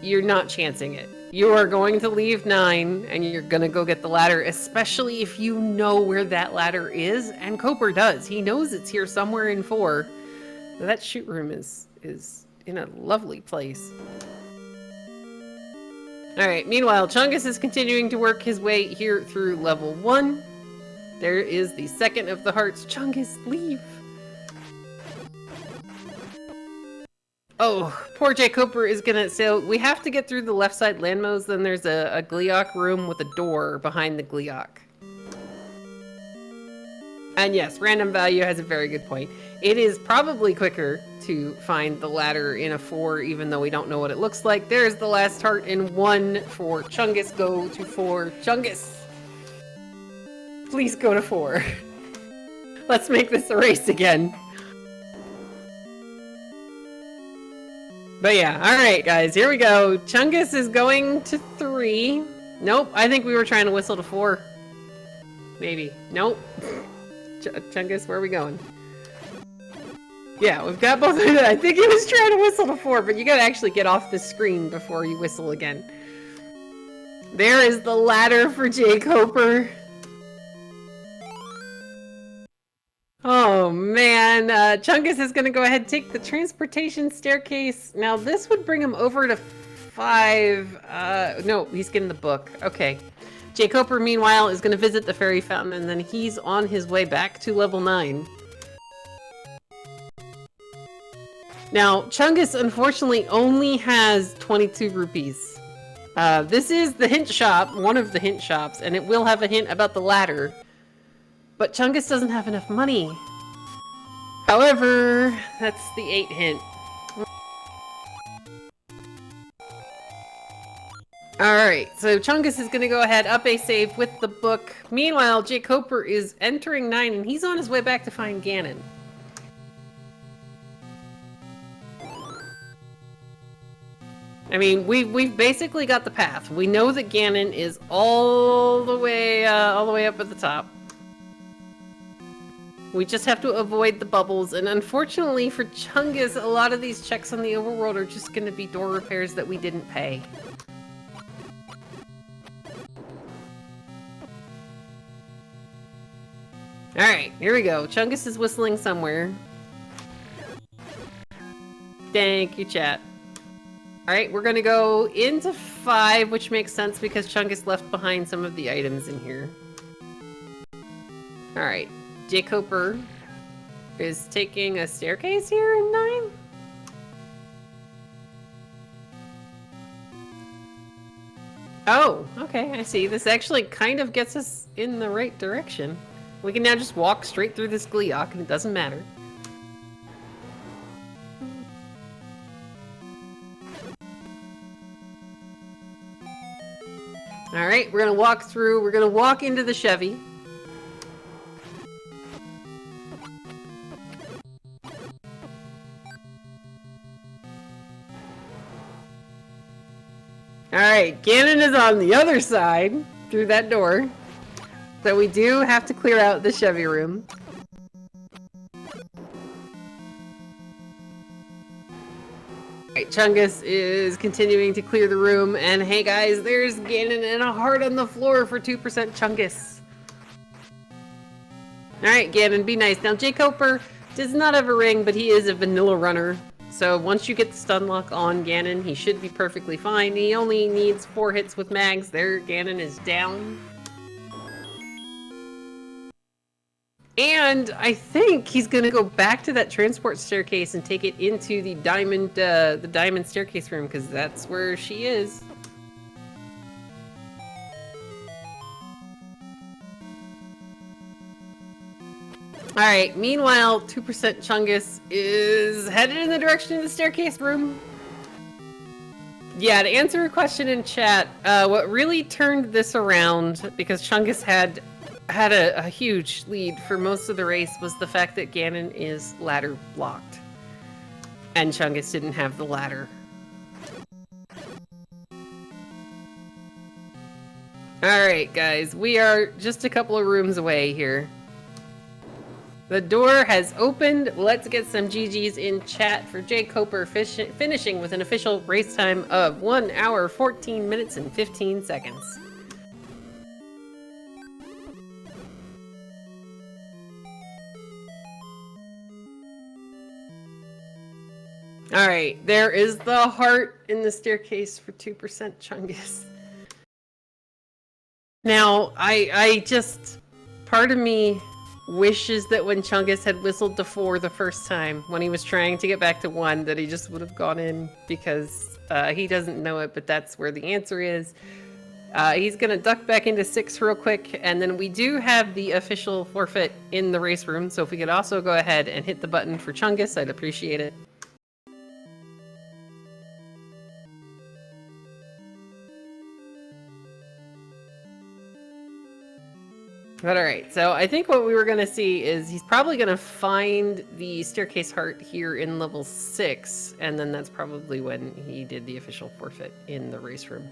[SPEAKER 2] you're not chancing it. You are going to leave 9, and you're gonna go get the ladder, especially if you know where that ladder is, and jkoper does. He knows it's here somewhere in 4. That shoot room is in a lovely place. Alright, meanwhile, Chungus is continuing to work his way here through level 1. There is the second of the hearts. Chungus, leave! Oh, poor jkoper is gonna... So, we have to get through the left side landmos, then there's a Gleeok room with a door behind the Gleeok. And yes, random value has a very good point. It is probably quicker to find the ladder in a 4, even though we don't know what it looks like. There's the last heart in 1 for Chungus. Go to 4. Chungus! Please go to 4. Let's make this a race again. But yeah, alright guys, here we go. Chungus is going to 3. Nope, I think we were trying to whistle to 4. Maybe. Nope. Chungus, where are we going? Yeah, we've got both of them. I think he was trying to whistle to 4, but you gotta actually get off the screen before you whistle again. There is the ladder for jkoper. Oh man, Chungus is gonna go ahead and take the transportation staircase. Now this would bring him over to 5. No, he's getting the book. Okay. jkoper, meanwhile, is gonna visit the fairy fountain, and then he's on his way back to level 9. Now, Chungus unfortunately only has 22 rupees. This is the hint shop, one of the hint shops, and it will have a hint about the ladder. But Chungus doesn't have enough money. However, that's the 8 hint. Alright, so Chungus is gonna go ahead, up a save with the book. Meanwhile, jkoper is entering 9 and he's on his way back to find Ganon. I mean, we've basically got the path. We know that Ganon is all the way up at the top. We just have to avoid the bubbles, and unfortunately for Chungus, a lot of these checks on the overworld are just gonna be door repairs that we didn't pay. Alright, here we go. Chungus is whistling somewhere. Thank you, chat. Alright, we're gonna go into 5, which makes sense because Chungus left behind some of the items in here. Alright, jkoper is taking a staircase here in 9? Oh, okay, I see. This actually kind of gets us in the right direction. We can now just walk straight through this Gleeok and it doesn't matter. Alright, we're gonna walk through, we're gonna walk into the Chevy. Alright, Ganon is on the other side, through that door. So we do have to clear out the Chevy room. Alright, Chungus is continuing to clear the room, and hey guys, there's Ganon and a heart on the floor for 2% Chungus. Alright, Ganon, be nice. Now, jkoper does not have a ring, but he is a vanilla runner. So once you get the stun lock on Ganon, he should be perfectly fine. He only needs 4 hits with mags. There, Ganon is down. And I think he's gonna go back to that transport staircase and take it into the diamond staircase room, because that's where she is. All right. Meanwhile, 2% Chungus is headed in the direction of the staircase room. Yeah, to answer a question in chat, what really turned this around, because Chungus had a huge lead for most of the race, was the fact that Ganon is ladder blocked. And Chungus didn't have the ladder. Alright, guys, we are just a couple of rooms away here. The door has opened. Let's get some GGs in chat for jkoper finishing with an official race time of 1 hour, 14 minutes, and 15 seconds. Alright, there is the heart in the staircase for 2% Chungus. Now, I just... part of me wishes that when Chungus had whistled to 4 the first time, when he was trying to get back to 1, that he just would have gone in, because he doesn't know it, but that's where the answer is. He's gonna duck back into 6 real quick, and then we do have the official forfeit in the race room, so if we could also go ahead and hit the button for Chungus, I'd appreciate it. But alright, so I think what we were going to see is he's probably going to find the staircase heart here in level 6, and then that's probably when he did the official forfeit in the race room.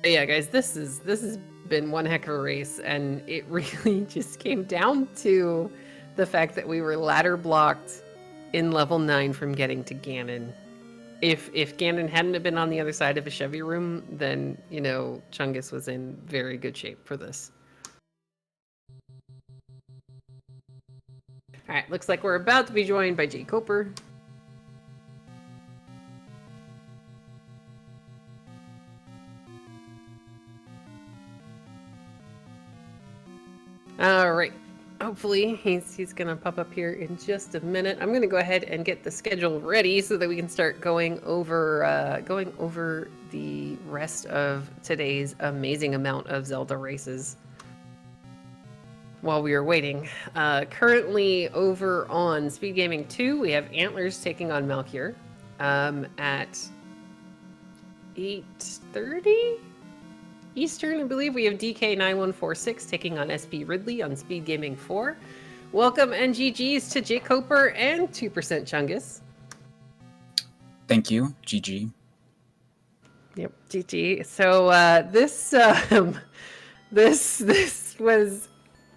[SPEAKER 2] But yeah, guys, this has been one heck of a race, and it really just came down to the fact that we were ladder blocked in level 9 from getting to Ganon. If Ganon hadn't been on the other side of a Chevy room, then, you know, Chungus was in very good shape for this. Alright, looks like we're about to be joined by jkoper. Alright. Hopefully he's gonna pop up here in just a minute. I'm gonna go ahead and get the schedule ready so that we can start going over the rest of today's amazing amount of Zelda races. While we are waiting, currently over on SpeedGaming 2, we have Antlers taking on Malkier at 8:30 Eastern, I believe. We have DK9146 taking on SP Ridley on SpeedGaming 4. Welcome and GGs to jkoper and 2% Chungus.
[SPEAKER 3] Thank you, GG.
[SPEAKER 2] Yep, GG. So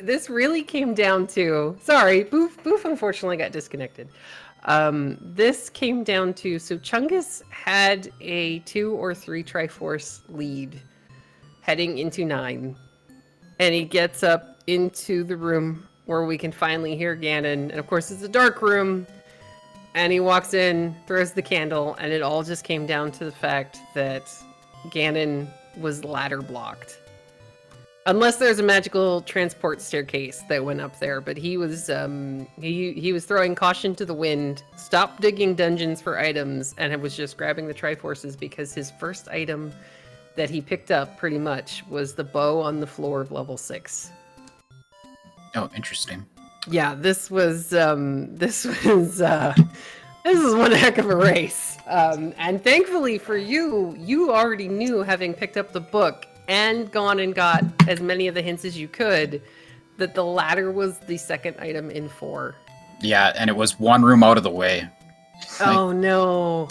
[SPEAKER 2] this really came down to, sorry, Boof unfortunately got disconnected. This came down to, so Chungus had a 2 or 3 Triforce lead heading into 9, and he gets up into the room where we can finally hear Ganon, and of course it's a dark room, and he walks in, throws the candle, and it all just came down to the fact that Ganon was ladder blocked. Unless there's a magical transport staircase that went up there, but he was he was throwing caution to the wind, stopped digging dungeons for items, and was just grabbing the Triforces because his first item that he picked up pretty much was the bow on the floor of level 6.
[SPEAKER 3] Oh, interesting.
[SPEAKER 2] Yeah, this was one heck of a race. And thankfully for you, you already knew, having picked up the book and gone and got as many of the hints as you could, that the ladder was the second item in 4.
[SPEAKER 3] Yeah, and it was one room out of the way.
[SPEAKER 2] Oh no.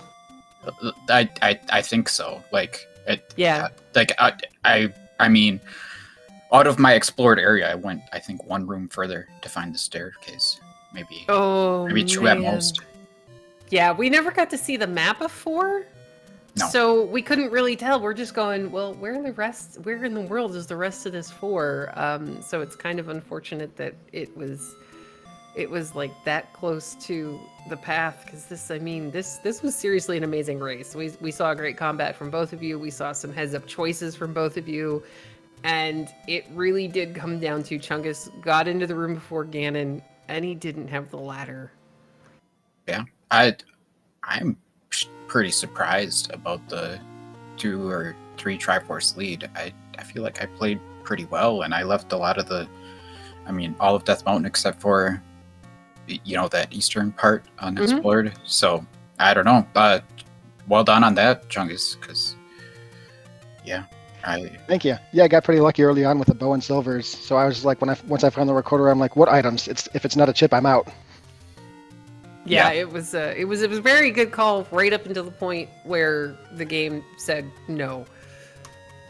[SPEAKER 3] I think so. Like it.
[SPEAKER 2] Yeah.
[SPEAKER 3] Like I mean, out of my explored area, I went, I think, one room further to find the staircase. Maybe 2 at most.
[SPEAKER 2] Yeah, we never got to see the map of 4.
[SPEAKER 3] No.
[SPEAKER 2] So we couldn't really tell. We're just going, well, where in the world is the rest of this 4? So it's kind of unfortunate that it was like that close to the path, because this was seriously an amazing race. We saw great combat from both of you. We saw some heads up choices from both of you, and it really did come down to Chungus got into the room before Ganon, and he didn't have the ladder.
[SPEAKER 3] Yeah, I'm pretty surprised about the 2 or 3 Triforce lead. I feel like I played pretty well, and I left a lot of the I mean, all of Death Mountain except for, that eastern part unexplored. So I don't know. Well done on that, Chungus, because
[SPEAKER 4] Thank you. Yeah, I got pretty lucky early on with the bow and silvers. So I was like, once I found the recorder, I'm like, what items? If it's not a chip, I'm out.
[SPEAKER 2] Yeah, it was a very good call right up until the point where the game said no.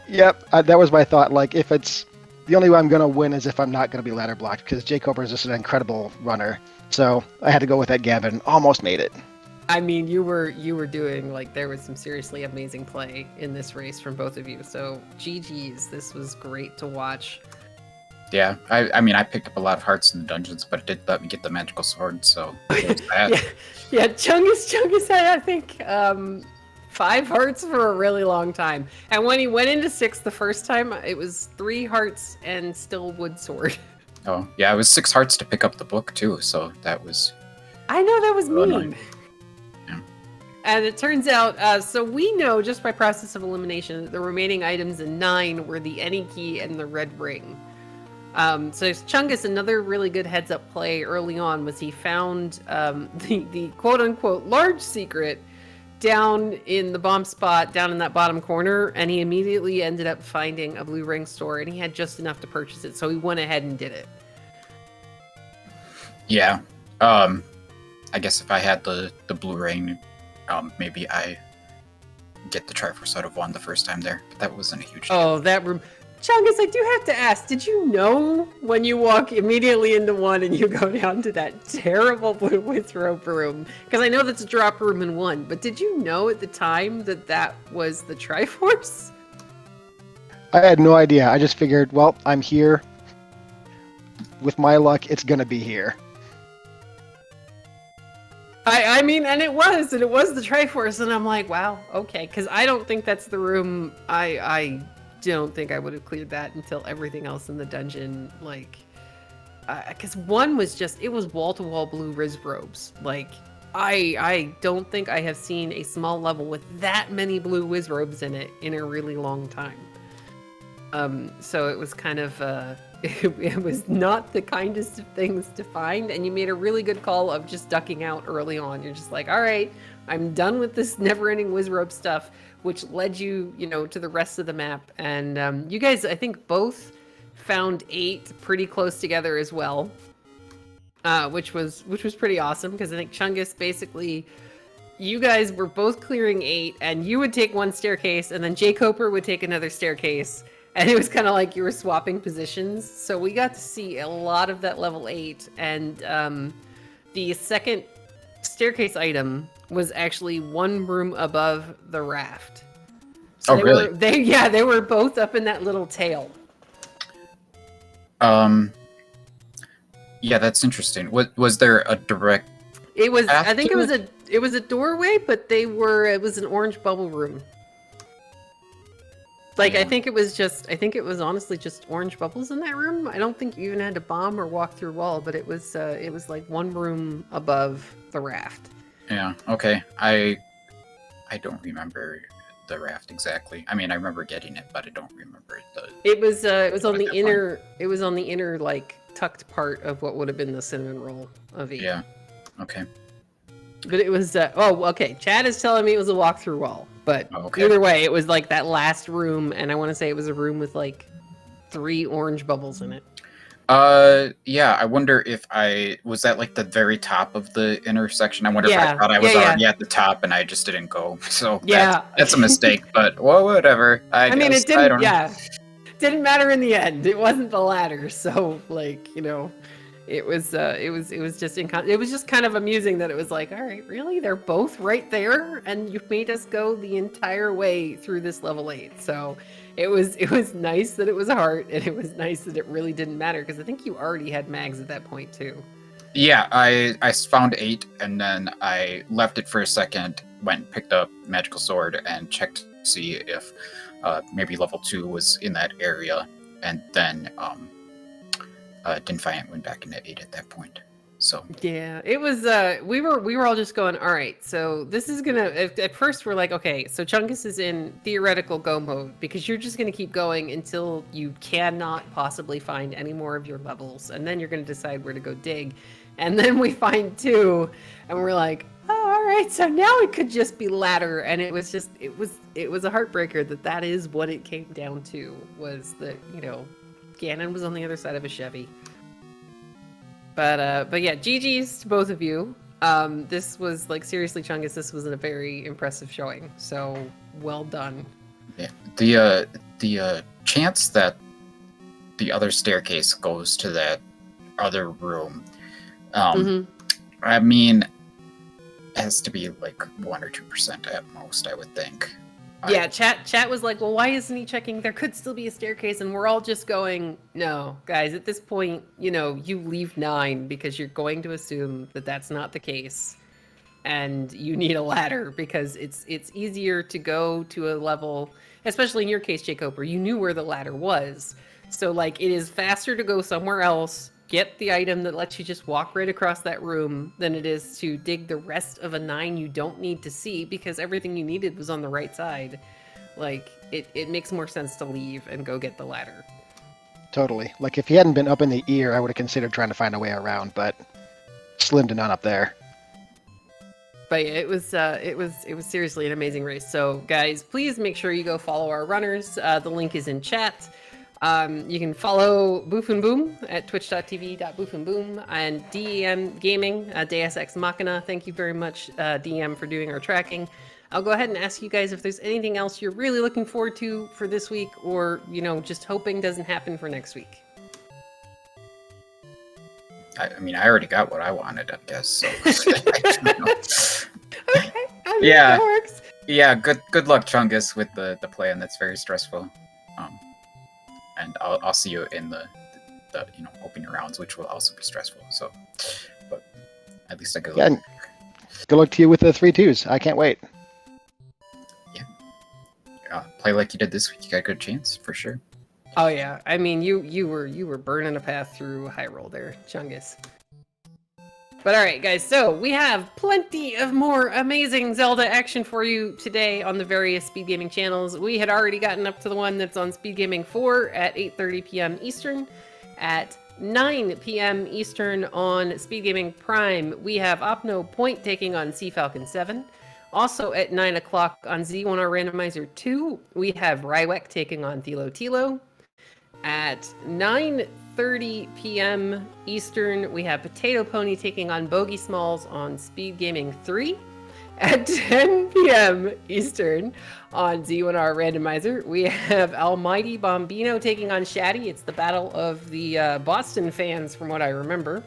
[SPEAKER 4] Yep, that was my thought. Like, if it's the only way I'm gonna win is if I'm not gonna be ladder blocked, because jkoper is just an incredible runner. So I had to go with that. Gavin almost made it.
[SPEAKER 2] I mean, you were doing, like, there was some seriously amazing play in this race from both of you. So GG's, this was great to watch.
[SPEAKER 3] Yeah, I mean, I picked up a lot of hearts in the dungeons, but it did let me get the magical sword, so there's that.
[SPEAKER 2] yeah, Chungus had, I think, 5 hearts for a really long time. And when he went into 6 the first time, it was 3 hearts and still wood sword.
[SPEAKER 3] Oh, yeah, it was 6 hearts to pick up the book, too, so that was...
[SPEAKER 2] I know, that was mean.
[SPEAKER 3] Annoying. Yeah.
[SPEAKER 2] And it turns out, so we know just by process of elimination that the remaining items in 9 were the any key and the red ring. So Chungus, another really good heads up play early on was he found the quote unquote large secret down in the bomb spot down in that bottom corner, and he immediately ended up finding a blue ring store, and he had just enough to purchase it, so he went ahead and did it.
[SPEAKER 3] Yeah. I guess if I had the blue ring, maybe I get the Triforce out of 1 the first time there, but that wasn't a huge deal.
[SPEAKER 2] Oh, that room. Chungus, I do have to ask, did you know when you walk immediately into 1 and you go down to that terrible blue withrope room? Because I know that's a drop room in 1, but did you know at the time that was the Triforce?
[SPEAKER 4] I had no idea. I just figured, well, I'm here. With my luck, it's gonna be here.
[SPEAKER 2] I mean, and it was the Triforce, and I'm like, wow, okay, because I don't think that's the room. I don't think I would have cleared that until everything else in the dungeon, like, because 1 was just, it was wall-to-wall blue Riz robes. Like, I don't think I have seen a small level with that many blue Wiz robes in it in a really long time. So it was kind of, it was not the kindest of things to find, and you made a really good call of just ducking out early on. You're just like, all right, I'm done with this never-ending Wizrobe stuff, which led you, to the rest of the map. And you guys, I think, both found 8 pretty close together as well, which was pretty awesome, because I think Chungus, basically, you guys were both clearing 8, and you would take 1 staircase, and then jkoper would take another staircase. And it was kind of like you were swapping positions. So we got to see a lot of that level 8. And the second staircase item was actually 1 room above the raft. So
[SPEAKER 3] really?
[SPEAKER 2] They were both up in that little tail.
[SPEAKER 3] Yeah, that's interesting. Was there a direct...
[SPEAKER 2] It was, I think it was a doorway, but it was an orange bubble room. Like, I think it was honestly just orange bubbles in that room. I don't think you even had to bomb or walk through wall, but it was like 1 room above the raft.
[SPEAKER 3] Yeah, okay. I don't remember the raft exactly. I mean, I remember getting it, but I don't remember
[SPEAKER 2] It was on the inner, like, tucked part of what would have been the cinnamon roll of E.
[SPEAKER 3] Yeah. Okay.
[SPEAKER 2] But it was okay. Chad is telling me it was a walk-through wall. But Either way, it was like that last room, and I want to say it was a room with like 3 orange bubbles in it.
[SPEAKER 3] Yeah, I wonder if was that like the very top of the intersection? I wonder if I thought I was already at the top and I just didn't go. So that's a mistake, but well, whatever. I mean,
[SPEAKER 2] it didn't, didn't matter in the end. It wasn't the ladder, so like, it was just kind of amusing that it was like, all right, really? They're both right there, and you made us go the entire way through this level 8. So it was nice that it was a heart, and it was nice that it really didn't matter, because I think you already had mags at that point too.
[SPEAKER 3] Yeah, I found 8, and then I left it for a second, went and picked up Magical Sword, and checked to see if maybe level 2 was in that area, and then didn't find it, went back into 8 at that point. So
[SPEAKER 2] yeah, it was. We were all just going, all right. So this is gonna. At first, we're like, okay, so Chungus is in theoretical go mode because you're just gonna keep going until you cannot possibly find any more of your levels, and then you're gonna decide where to go dig. And then we find 2, and we're like, oh, all right. So now it could just be ladder, and it was just, it was a heartbreaker that is what it came down to, was that, you know, Ganon was on the other side of a Chevy. But yeah, GG's to both of you. This was, like, seriously, Chungus, this was a very impressive showing. So well done.
[SPEAKER 3] Yeah, the chance that the other staircase goes to that other room, I mean, it has to be like 1 or 2% at most, I would think.
[SPEAKER 2] Yeah, chat was like, well, why isn't he checking? There could still be a staircase, and we're all just going, no, guys, at this point, you know, you leave 9 because you're going to assume that that's not the case, and you need a ladder because it's easier to go to a level, especially in your case, jkoper, you knew where the ladder was. So, like, it is faster to go somewhere else, get the item that lets you just walk right across that room than it is to dig the rest of a 9 you don't need to see because everything you needed was on the right side. Like, it makes more sense to leave and go get the ladder.
[SPEAKER 4] Totally. Like, if he hadn't been up in the ear, I would have considered trying to find a way around, but slim to none up there.
[SPEAKER 2] But yeah, it was seriously an amazing race. So guys, please make sure you go follow our runners. The link is in chat. You can follow Boof and Boom at twitch.tv/boofandboom and DEM Gaming, Deus Ex Machina. Thank you very much, DM, for doing our tracking. I'll go ahead and ask you guys if there's anything else you're really looking forward to for this week, or, you know, just hoping doesn't happen for next week.
[SPEAKER 3] I mean, I already got what I wanted, I guess. So.
[SPEAKER 2] Okay, I mean,
[SPEAKER 3] Yeah.
[SPEAKER 2] that works.
[SPEAKER 3] Yeah, good luck, Chungus, with the plan. That's very stressful. And I'll see you in the opening rounds, which will also be stressful. So, but at least I go.
[SPEAKER 4] Yeah, good luck to you with the 3-2s. I can't wait.
[SPEAKER 3] Yeah, play like you did this week. You got a good chance for sure.
[SPEAKER 2] Oh yeah, I mean, you were burning a path through Hyrule there, Chungus. But all right, guys, so we have plenty of more amazing Zelda action for you today on the various SpeedGaming channels. We had already gotten up to the one that's on SpeedGaming 4 at 8:30 p.m. Eastern. At 9 p.m. Eastern on SpeedGaming Prime, we have Opno Point taking on Sea Falcon 7. Also at 9 o'clock on Z1R Randomizer 2, we have Rywek taking on Thilo Tilo. At 9:30 p.m. Eastern, we have Potato Pony taking on Bogey Smalls on SpeedGaming 3. At 10 p.m. Eastern on Z1R Randomizer, we have Almighty Bombino taking on Shaddy. It's the battle of the Boston fans, from what I remember.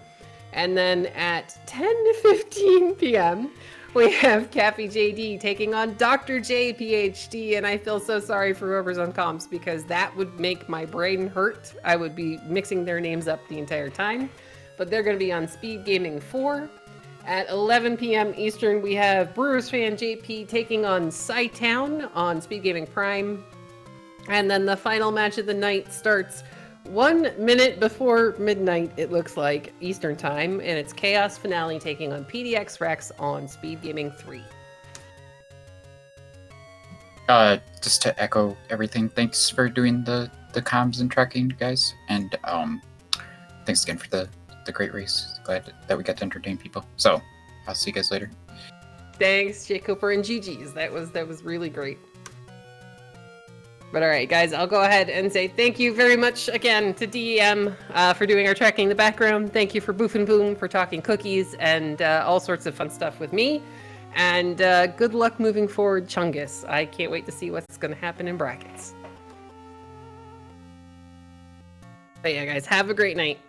[SPEAKER 2] And then at 10:15 p.m., we have Cappy JD taking on Dr. J PhD, and I feel so sorry for whoever's on comps because that would make my brain hurt. I would be mixing their names up the entire time, but they're going to be on SpeedGaming 4. At 11 p.m. Eastern, we have Brewers fan JP taking on Sci-Town on SpeedGaming Prime. And then the final match of the night starts 1 minute before midnight, it looks like, Eastern Time, and it's Chaos Finale taking on PDX Rex on SpeedGaming 3.
[SPEAKER 3] Just to echo everything, thanks for doing the comms and tracking, guys, and thanks again for the great race. Glad that we got to entertain people. So I'll see you guys later.
[SPEAKER 2] Thanks, jkoper and GG's. That was really great. But all right, guys, I'll go ahead and say thank you very much again to DEM for doing our tracking in the background. Thank you for Boof and Boom for talking cookies and all sorts of fun stuff with me. And good luck moving forward, Chungus. I can't wait to see what's going to happen in brackets. But yeah, guys, have a great night.